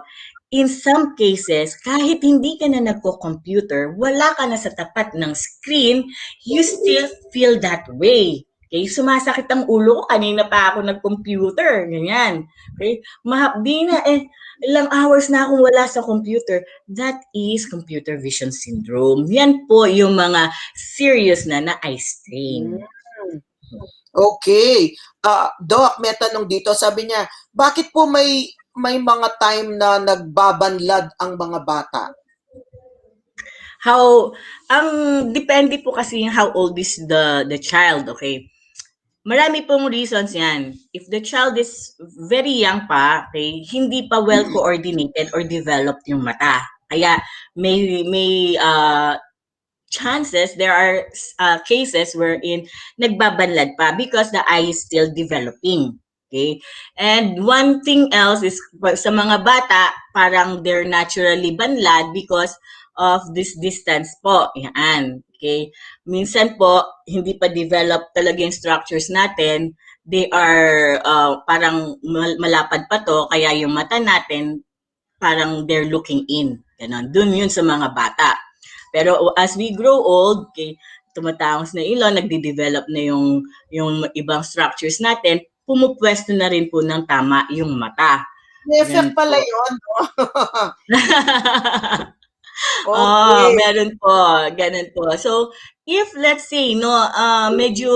in some cases, kahit hindi ka na nagko-computer, wala ka na sa tapat ng screen, you still feel that way. Okay, sumasakit ang ulo ko, kanina pa ako nag-computer, ganyan. Okay, di na ilang hours na akong wala sa computer. That is computer vision syndrome. Yan po yung mga serious na eye strain. Okay. Doc, may tanong dito. Sabi niya, bakit po may mga time na nagbabanlad ang mga bata? Depende po kasi how old is the child, okay? Marami pong reasons yan. If the child is very young pa, okay, hindi pa well coordinated or developed yung mata. Kaya may chances, there are cases wherein nagbabanlad pa because the eye is still developing. Okay? And one thing else is sa mga bata, parang they're naturally banlad because of this distance po. Yan. Okay? Minsan po, hindi pa develop talaga yung structures natin. They are parang malapad pa to, kaya yung mata natin parang they're looking in. Ganon. Dun yun sa mga bata. Pero as we grow old, okay, tumatangos na ilong, nagde-develop na yung ibang structures natin, pumupwesto na rin po ng tama yung mata. May effect pala yun. Okay. Meron po. Ganun po. So, if let's say, medyo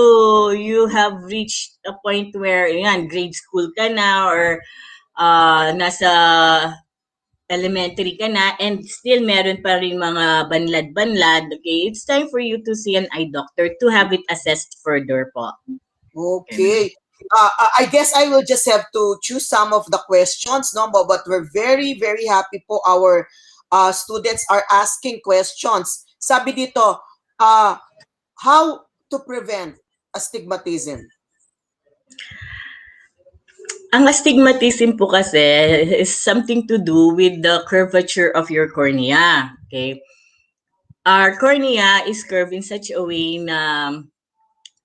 you have reached a point where, grade school ka na or nasa elementary ka na and still meron pa rin mga banlad-banlad, okay, it's time for you to see an eye doctor to have it assessed further po. Okay. I guess I will just have to choose some of the questions, no? But we're very, very happy po our students are asking questions. Sabi dito, how to prevent astigmatism? Ang astigmatism po kasi is something to do with the curvature of your cornea. Okay? Our cornea is curved in such a way na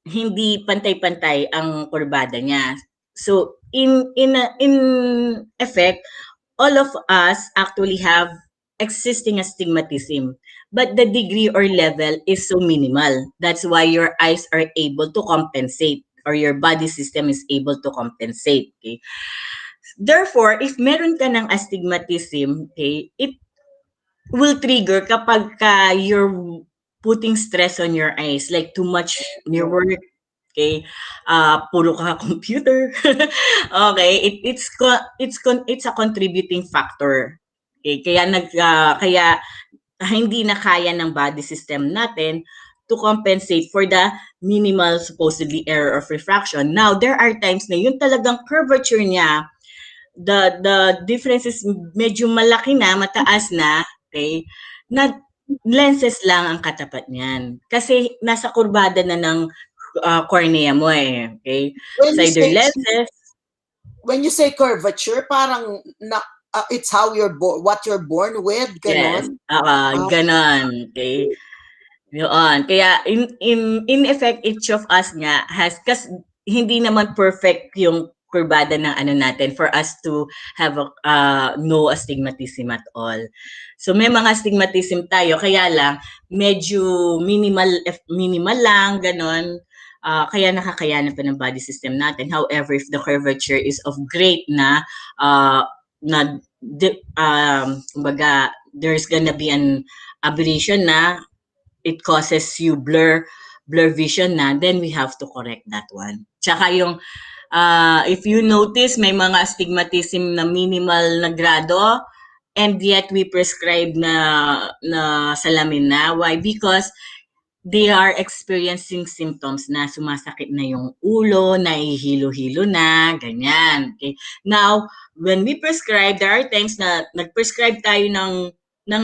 hindi pantay-pantay ang kurbada niya. So, in effect, all of us actually have existing astigmatism, but the degree or level is so minimal. That's why your eyes are able to compensate. or your body system is able to compensate. Okay? Therefore, if meron ka ng astigmatism, okay, it will trigger kapag you're putting stress on your eyes, like too much in your work, okay, puro ka computer, okay, it's a contributing factor, okay, kaya hindi na kaya ng body system natin to compensate for the minimal supposedly error of refraction. Now, there are times na yun talagang curvature niya, the difference is medyo malaki na, mataas na, okay, na lenses lang ang katapat niyan. Kasi nasa kurbada na ng cornea mo eh, okay? When So you either say lenses, when you say curvature, parang it's how you're born, what you're born with, yes, ganon. ganon, okay? Yun. Kaya in effect, each of us nga has, kasi hindi naman perfect yung kurbada ng ano natin for us to have no astigmatism at all. So may mga astigmatism tayo, kaya lang medyo minimal lang, ganon. Kaya nakakayanan pa ng body system natin. However, if the curvature is of great na, kumbaga, there's gonna be an aberration na, it causes you blur vision na, then we have to correct that one. Tsaka yung, if you notice, may mga astigmatism na minimal na grado, and yet we prescribe na salamin na. Why? Because they are experiencing symptoms na sumasakit na yung ulo, nahihilo-hilo na, ganyan. Okay? Now, when we prescribe, there are times na nag-prescribe tayo ng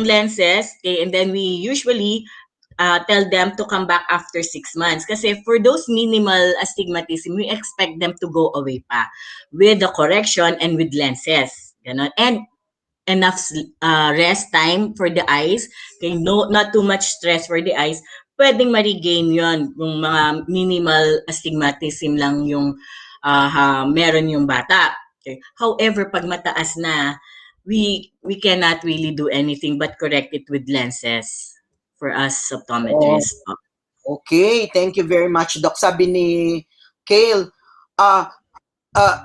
lenses, okay, and then we usually tell them to come back after 6 months. Kasi for those minimal astigmatism, we expect them to go away pa with the correction and with lenses. Ganon. And enough rest time for the eyes. Okay, no, not too much stress for the eyes. Pwedeng ma-regain yun kung mga minimal astigmatism lang yung meron yung bata. Okay. However, pag mataas na, we cannot really do anything but correct it with lenses for us optometrists. Okay, thank you very much, Doc. Sabi ni Kale,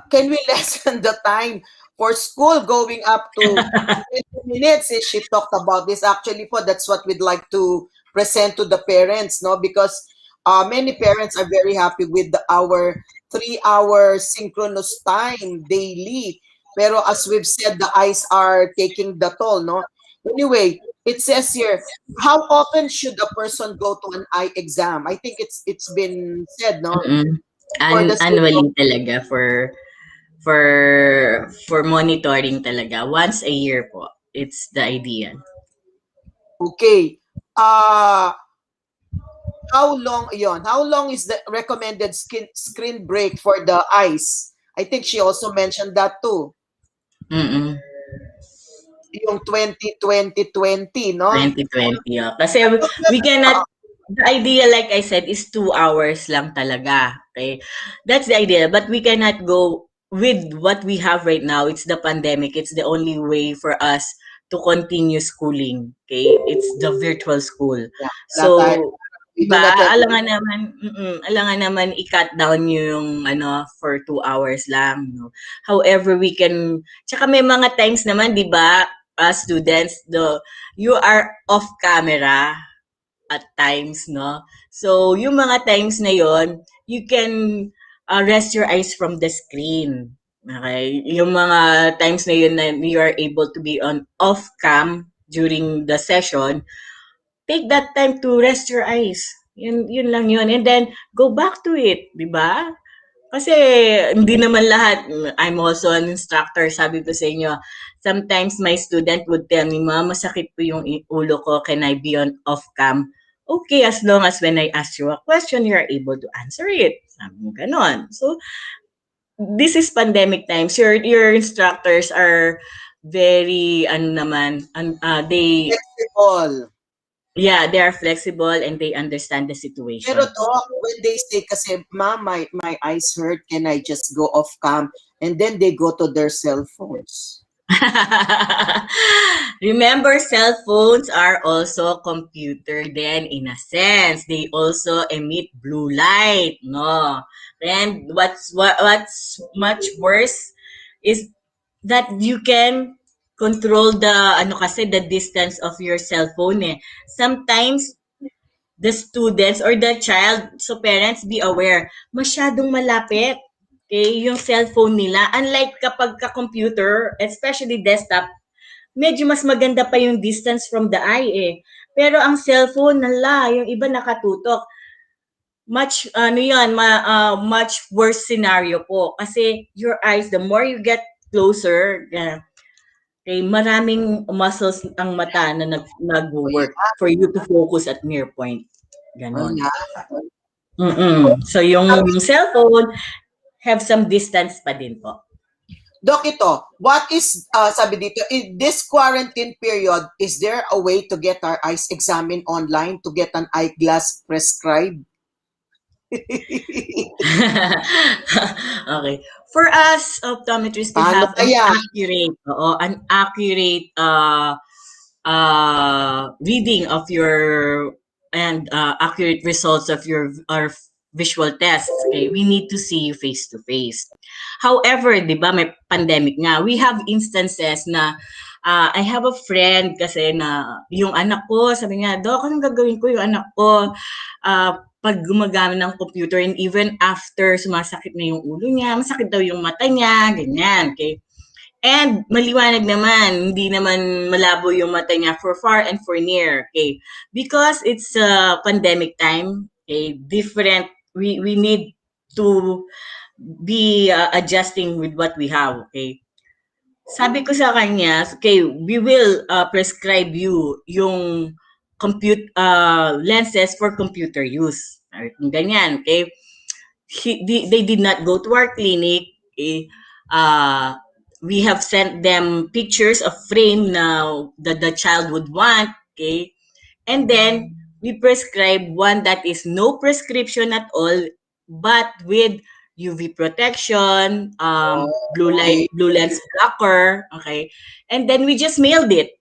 can we lessen the time for school going up to 20 minutes? She talked about this. Actually, that's what we'd like to present to the parents, no? Because many parents are very happy with our 3-hour synchronous time daily. Pero as we've said, the eyes are taking the toll, no? Anyway, it says here, how often should a person go to an eye exam? I think it's been said, no? Annually talaga for monitoring talaga. Once a year po. It's the idea. Okay. How long is the recommended screen break for the eyes? I think she also mentioned that too. Yung 2020, no? 2020, oh. Kasi we cannot, the idea, like I said, is 2 hours lang talaga. Okay? That's the idea. But we cannot go with what we have right now. It's the pandemic. It's the only way for us to continue schooling. Okay? It's the virtual school. Yeah, so, alangan naman i-cut down yung for 2 hours lang. No? However, we can, tsaka may mga times naman, di ba, students, you are off camera at times, no? So, yung mga times na yon, you can rest your eyes from the screen. Okay? Yung mga times na yun na you are able to be on off cam during the session, take that time to rest your eyes. Yun lang yun. And then, go back to it, di ba? Kasi hindi naman lahat. I'm also an instructor, sabi ko sa inyo. Sometimes my student would tell me, "Ma'am, masakit po yung ulo ko. Can I be on off-cam?" Okay, as long as when I ask you a question, you are able to answer it. Sabi mo ganon. So, this is pandemic times. Your instructors are very, they... flexible. Yeah, they are flexible and they understand the situation. Pero Doc, when they say kasi, "Ma'am, my eyes hurt, can I just go off cam?" And then they go to their cell phones. Remember, cell phones are also computer then in a sense. They also emit blue light, no? And what's much worse is that you can control the ano kasi the distance of your cell phone eh. Sometimes the students or the child, so parents be aware, masyadong malapit. Okay, yung cellphone nila. Unlike kapag ka-computer, especially desktop, medyo mas maganda pa yung distance from the eye eh. Pero ang cellphone, nala, yung iba nakatutok. Much, much worse scenario po. Kasi your eyes, the more you get closer, okay, maraming muscles ang mata na nag-work for you to focus at near point. Ganon. So yung cellphone, have some distance pa din po. Doc, ito, what is, sabi dito, in this quarantine period, is there a way to get our eyes examined online to get an eyeglass prescribed? Okay. For us, optometrists, we have an accurate reading of your and accurate results of our visual tests. Okay, we need to see you face to face. However, di ba, may pandemic nga. We have instances na I have a friend kasi na yung anak ko, sabi niya, Doc, anong gagawin ko yung anak ko? Pag gumagamit ng computer and even after sumasakit na yung ulo niya, masakit daw yung mata niya, ganyan, okay? And maliwanag naman, hindi naman malabo yung mata niya for far and for near, okay? Because it's a pandemic time, okay, different, we need to be adjusting with what we have, okay? Sabi ko sa kanya, okay, we will prescribe you yung lenses for computer use. Ganyan, okay? They did not go to our clinic. Okay? We have sent them pictures of frame na the child would want, okay? And then we prescribe one that is no prescription at all, but with UV protection, blue lens blocker, okay? And then we just mailed it.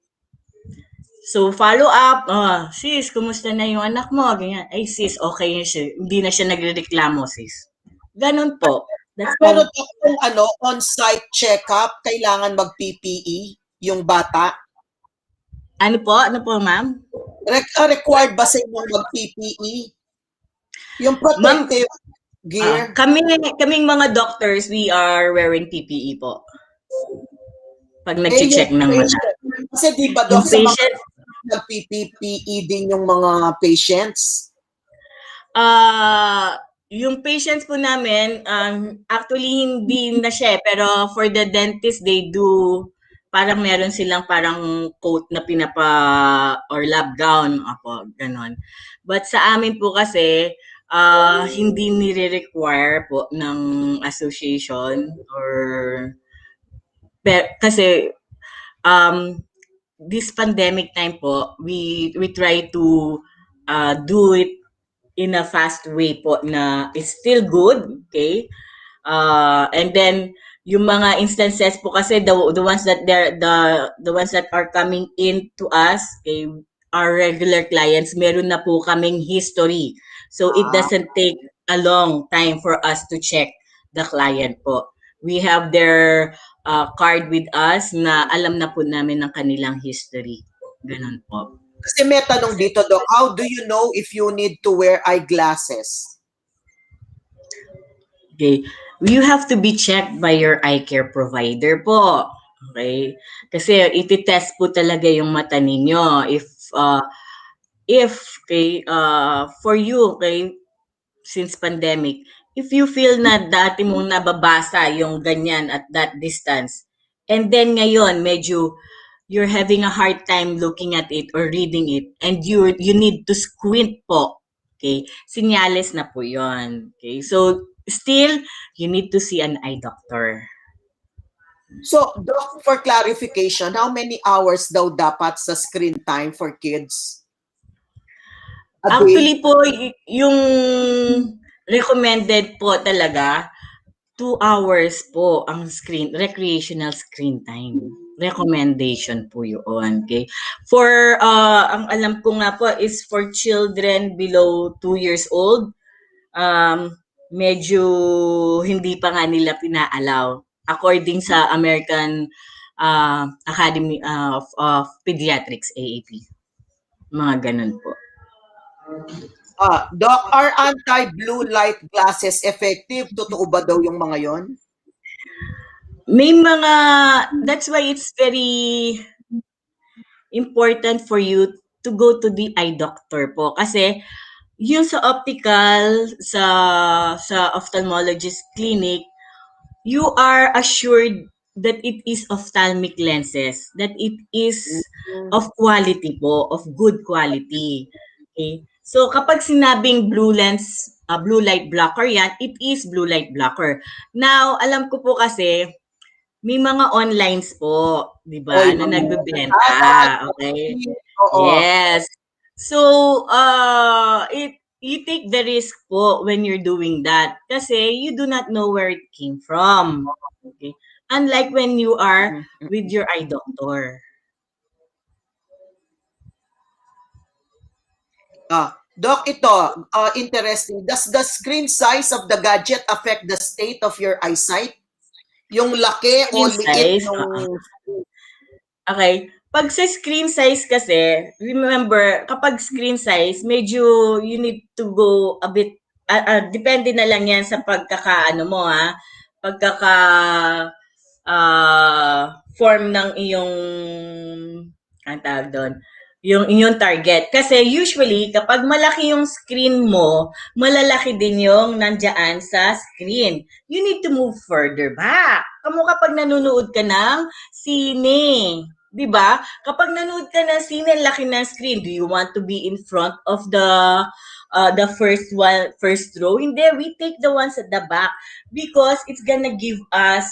So follow up, sis, kumusta na yung anak mo? Ganyan. Ay sis, okay na siya. Hindi na siya nagrereklamo, sis. Ganon po. That's Pero kung on-site check-up, kailangan mag-PPE yung bata? Ano po, ma'am? Required ba sa inyo mag-PPE? Yung protective gear? Kaming mga doctors, we are wearing PPE po. Pag nag-check ng mata. Kasi di ba doc, sa mga nag-PPE din yung mga patients? Yung patients po namin, actually hindi na siya, pero for the dentist, they do, parang meron silang parang coat na or lab gown, ako, ganon. But sa amin po kasi, hindi nire-require po ng association kasi this pandemic time po, we try to do it in a fast way po na it's still good, okay? And then yung mga instances po kasi the ones that the ones that are coming in to us, okay, our regular clients, meron na po kaming history. So it doesn't take a long time for us to check the client po. We have their card with us na alam na po namin ng kanilang history. Ganun po. Kasi may tanong dito, Doc, how do you know if you need to wear eyeglasses? Okay. You have to be checked by your eye care provider po. Okay? Kasi iti-test po talaga yung mata ninyo. If for you, okay, since pandemic, if you feel na dati mong nababasa yung ganyan at that distance, and then ngayon medyo you're having a hard time looking at it or reading it, and you need to squint po, okay, sinyales na po yon. Okay, so still you need to see an eye doctor. So, Doc, for clarification, how many hours daw dapat sa screen time for kids? Actually po, yung recommended po talaga 2 hours po ang recreational screen time. recommendation po yun. Okay? For, ang alam ko nga po is for children below 2 years old, medyo hindi pa nga nila pinaalaw according sa American Academy of Pediatrics, AAP. Mga ganun po. Doc, are anti-blue light glasses effective? Totoo ba daw yung mga yon? May mga, that's why it's very important for you to go to the eye doctor po. Kasi yung sa optical, sa ophthalmologist clinic, you are assured that it is ophthalmic lenses, that it is of quality po, of good quality. Okay? So kapag sinabing blue lens, blue light blocker yan, it is blue light blocker. Now, alam ko po kasi, may mga onlines po, di ba, Oy, na mga nagbebenta. Okay? Oo. Yes. So, you take the risk po when you're doing that kasi you do not know where it came from. Okay? Unlike when you are with your eye doctor. Doc, ito, interesting. Does the screen size of the gadget affect the state of your eyesight? Yung laki o Screen liit size, nung... Okay. Pag sa screen size kasi, remember, kapag screen size, medyo you need to go a bit, depende na lang yan sa pagkakaano mo ha, pagkaka form ng iyong, ang tawag doon, yung inyong target. Kasi usually, kapag malaki yung screen mo, malalaki din yung nandyan sa screen. You need to move further back. Kamu kapag nanonood ka ng sine, di ba? Kapag nanood ka ng sine, laki ng screen. Do you want to be in front of the first row? Hindi, we take the ones at the back because it's gonna give us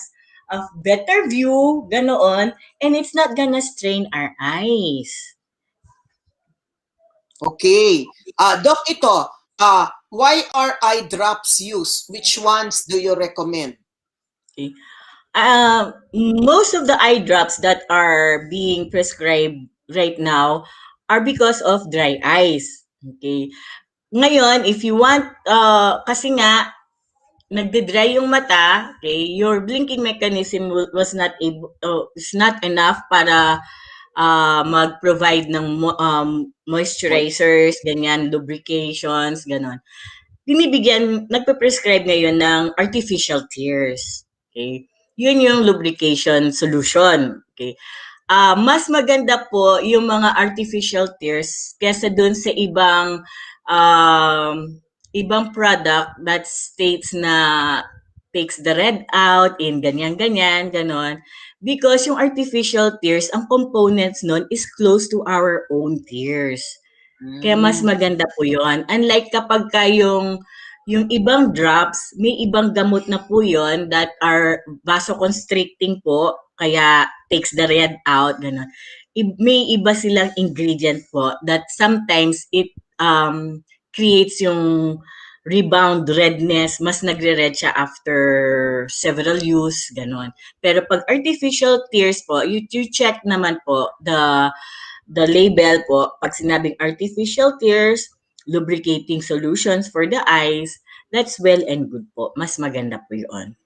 a better view, ganoon, and it's not gonna strain our eyes. Okay. Doc, ito, why are eye drops used? Which ones do you recommend? Okay. Most of the eye drops that are being prescribed right now are because of dry eyes. Okay. Ngayon, if you want, kasi nga, nagde-dry yung mata, okay, your blinking mechanism was not able, is not enough para mag-provide ng moisturizers, ganyan, lubrications, ganon. Nagpe-prescribe ngayon ng artificial tears. Okay? Yun yung lubrication solution. Okay? Mas maganda po yung mga artificial tears kesa dun sa ibang product that states na takes the red out in ganyan-ganyan, ganon. Because yung artificial tears, ang components nun is close to our own tears. Kaya mas maganda po yun. Unlike kapag yung ibang drops, may ibang gamot na po yun that are vasoconstricting po, kaya takes the red out, gano'n. May iba silang ingredient po that sometimes it creates yung rebound redness, mas nagre-red siya after several use, gano'n. Pero pag artificial tears po, you check naman po the label po, pag sinabing artificial tears, lubricating solutions for the eyes, that's well and good po. Mas maganda po yun.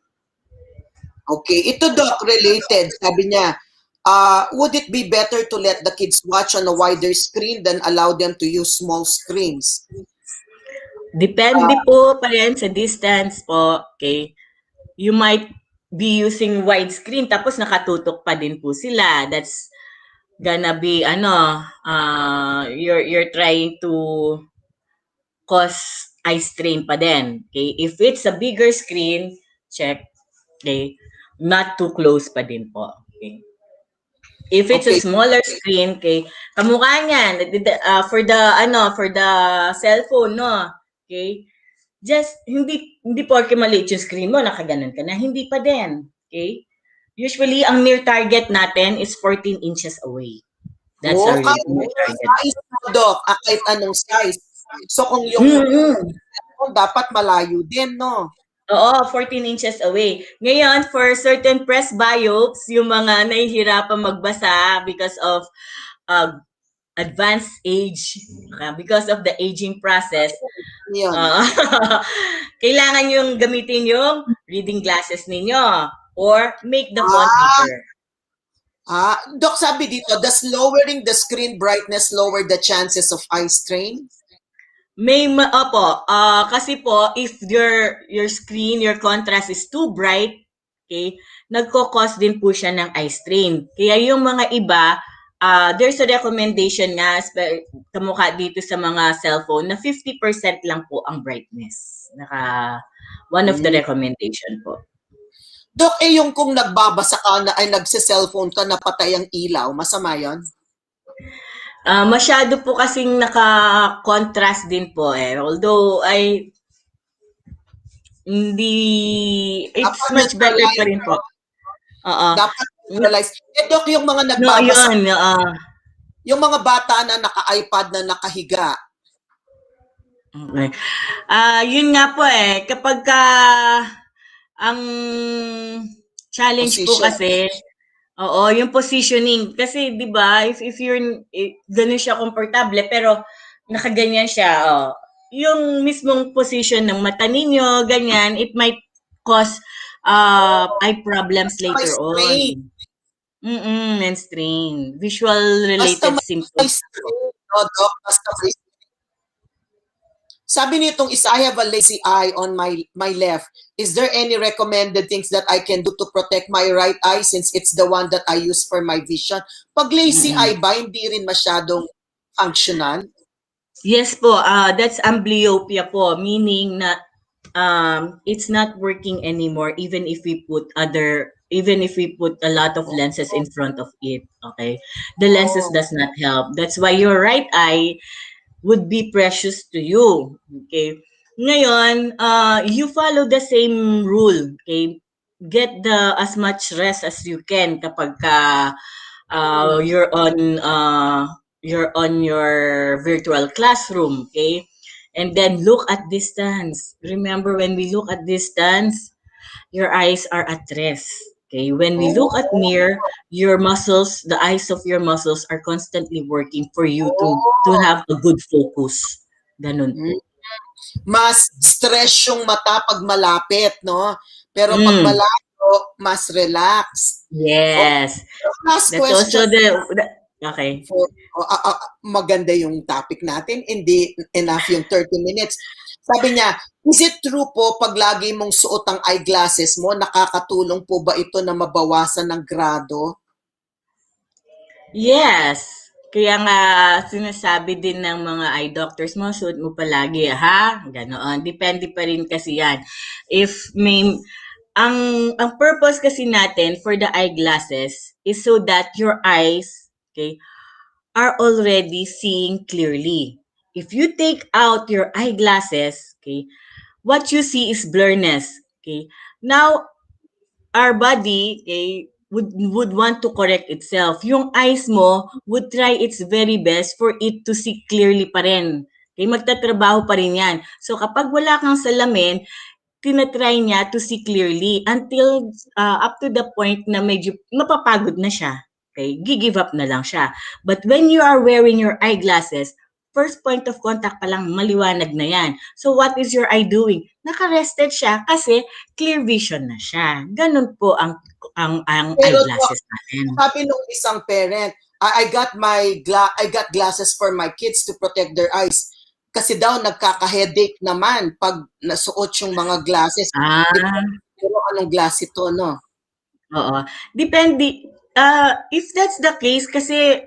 Okay. Ito, Doc, related. Sabi niya, would it be better to let the kids watch on a wider screen than allow them to use small screens? Depende po pa rin sa distance po. Okay? You might be using widescreen tapos nakatutok pa din po sila. That's gonna be you're trying to cause eye strain pa din. Okay? If it's a bigger screen, check. Okay? Not too close pa din po. Okay? If it's a smaller screen, okay, kamukha niyan, for the cellphone, no? Okay? Just, hindi porke maliit yung screen mo, nakaganon ka na. Hindi pa din. Okay? Usually, ang near target natin is 14 inches away. That's our near target. Size mo, Doc, kahit anong size. So, kung yung dapat malayo din, no? Oo, 14 inches away. Ngayon, for certain presbyopes, yung mga nahihirapan magbasa because of uh, advanced age, because of the aging process, Yun. uh, kailangan yung gamitin yung reading glasses ninyo or make the font bigger. Doc, sabi dito, does lowering the screen brightness lower the chances of eye strain? Opo, kasi po, if your screen, your contrast is too bright, okay, nagko-cause din po siya ng eye strain. Kaya yung mga iba, there's a recommendation nga, kamukha dito sa mga cellphone, na 50% lang po ang brightness. One of the recommendation po. Doc, yung kung nagbabasa ka na ay nagse-cellphone ka na patay ang ilaw, masama yun? Masyado po kasing naka-contrast din po eh. Although it's Dapat much better neutralize, pa rin po. Dapat neutralize. Doc, yung mga No, nagbabasa, yun. yung mga bata na naka-iPad na nakahiga, Okay. Yun nga po eh. Kapag ang challenge po Position. kasi, yung positioning. Kasi, di ba, if ganun siya komportable, pero nakaganyan siya, yung mismong position ng mata ninyo, ganyan, it might cause eye problems later on. And strain. Visual-related symptoms. Doc, basta may strain. Sabi nitong isa, I have a lazy eye on my left. Is there any recommended things that I can do to protect my right eye since it's the one that I use for my vision? Pag lazy eye ba, hindi rin masyadong functional? Yes po, that's amblyopia po, meaning na it's not working anymore even if we put a lot of lenses in front of it, okay? The lenses does not help. That's why your right eye would be precious to you, okay? Ngayon, you follow the same rule, okay? Get as much rest as you can kapag you're on your virtual classroom, okay? And then look at distance. Remember, when we look at distance, your eyes are at rest. Okay, when we look at near, your muscles, the eyes of your muscles are constantly working for you to have a good focus. Ganun po. Mas stress yung mata pag malapit, no? Pero pag malayo, mas relaxed. Yes. Last That's question. also okay. Maganda yung topic natin. Hindi enough yung 30 minutes. Sabi niya, is it true po pag lagi mong suot ang eyeglasses mo, nakakatulong po ba ito na mabawasan ng grado? Yes. Kaya nga sinasabi din ng mga eye doctors mo, suot mo palagi, ha? Ganoon. Depende pa rin kasi yan. Ang purpose kasi natin for the eyeglasses is so that your eyes, okay, are already seeing clearly. If you take out your eyeglasses, okay, what you see is blurriness. Okay. Now, our body, okay, would want to correct itself. Yung eyes mo would try its very best for it to see clearly pa rin. Okay, magtatrabaho pa rin yan. So kapag wala kang salamin, tinatry niya to see clearly until up to the point na medyo mapapagod na siya. Okay, give up na lang siya. But when you are wearing your eyeglasses, first point of contact pa lang, maliwanag na yan. So what is your eye doing? Naka-rested siya kasi clear vision na siya. Ganun po ang eyeglasses natin. Sabi nung isang parent, I got glasses for my kids to protect their eyes. Kasi daw nagkaka-headache naman pag nasuot yung mga glasses. Pero anong glass ito, no? Oo. Depende. If that's the case, kasi,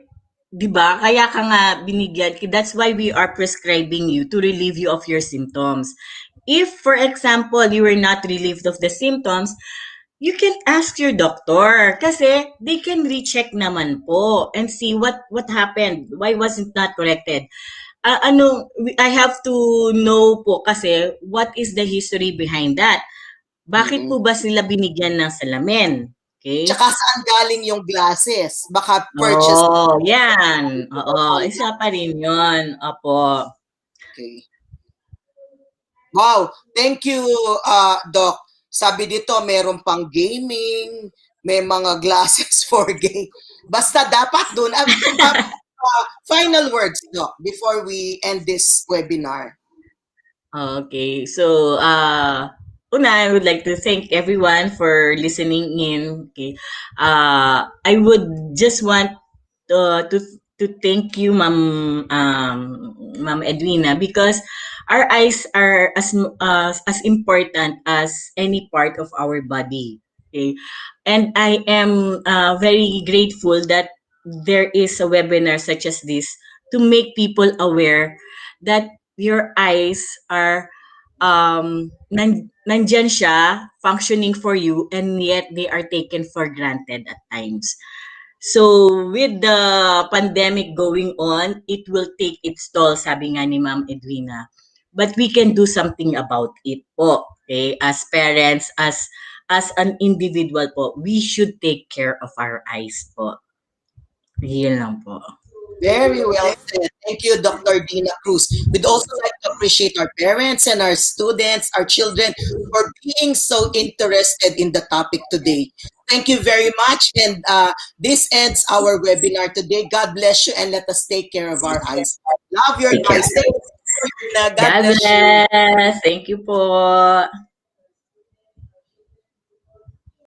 di ba, kaya ka nga binigyan, that's why we are prescribing you to relieve you of your symptoms. If, for example, you were not relieved of the symptoms, you can ask your doctor kasi they can recheck naman po and see what happened. Why wasn't that corrected? I have to know po kasi what is the history behind that. Bakit po ba sila binigyan ng salamin? Okay? Tsaka saan galing yung glasses? Baka purchase. Yan. Oo, isa pa rin yun. Opo. Okay. Wow, thank you, Doc. Sabi dito, meron pang gaming, may mga glasses for game. Basta dapat dun. Final words, Doc, before we end this webinar. Okay, so una, I would like to thank everyone for listening in. Okay, I would just want to thank you, Ma'am Edwina, because our eyes are as important as any part of our body. Okay, and I am very grateful that there is a webinar such as this to make people aware that your eyes are nandyan siya, functioning for you, and yet they are taken for granted at times. So, with the pandemic going on, it will take its toll, sabi nga ni Ma'am Edwina. But we can do something about it po. Okay? As parents, as an individual po, we should take care of our eyes po. Yun lang po. Very well said. Thank you, Dr. Dina Cruz. We'd also like to appreciate our parents and our students, our children, for being so interested in the topic today. Thank you very much. And this ends our webinar today. God bless you and let us take care of our eyes. Love your eyes. Thank you, Dr. Dina. God God bless you. bless. Thank you po.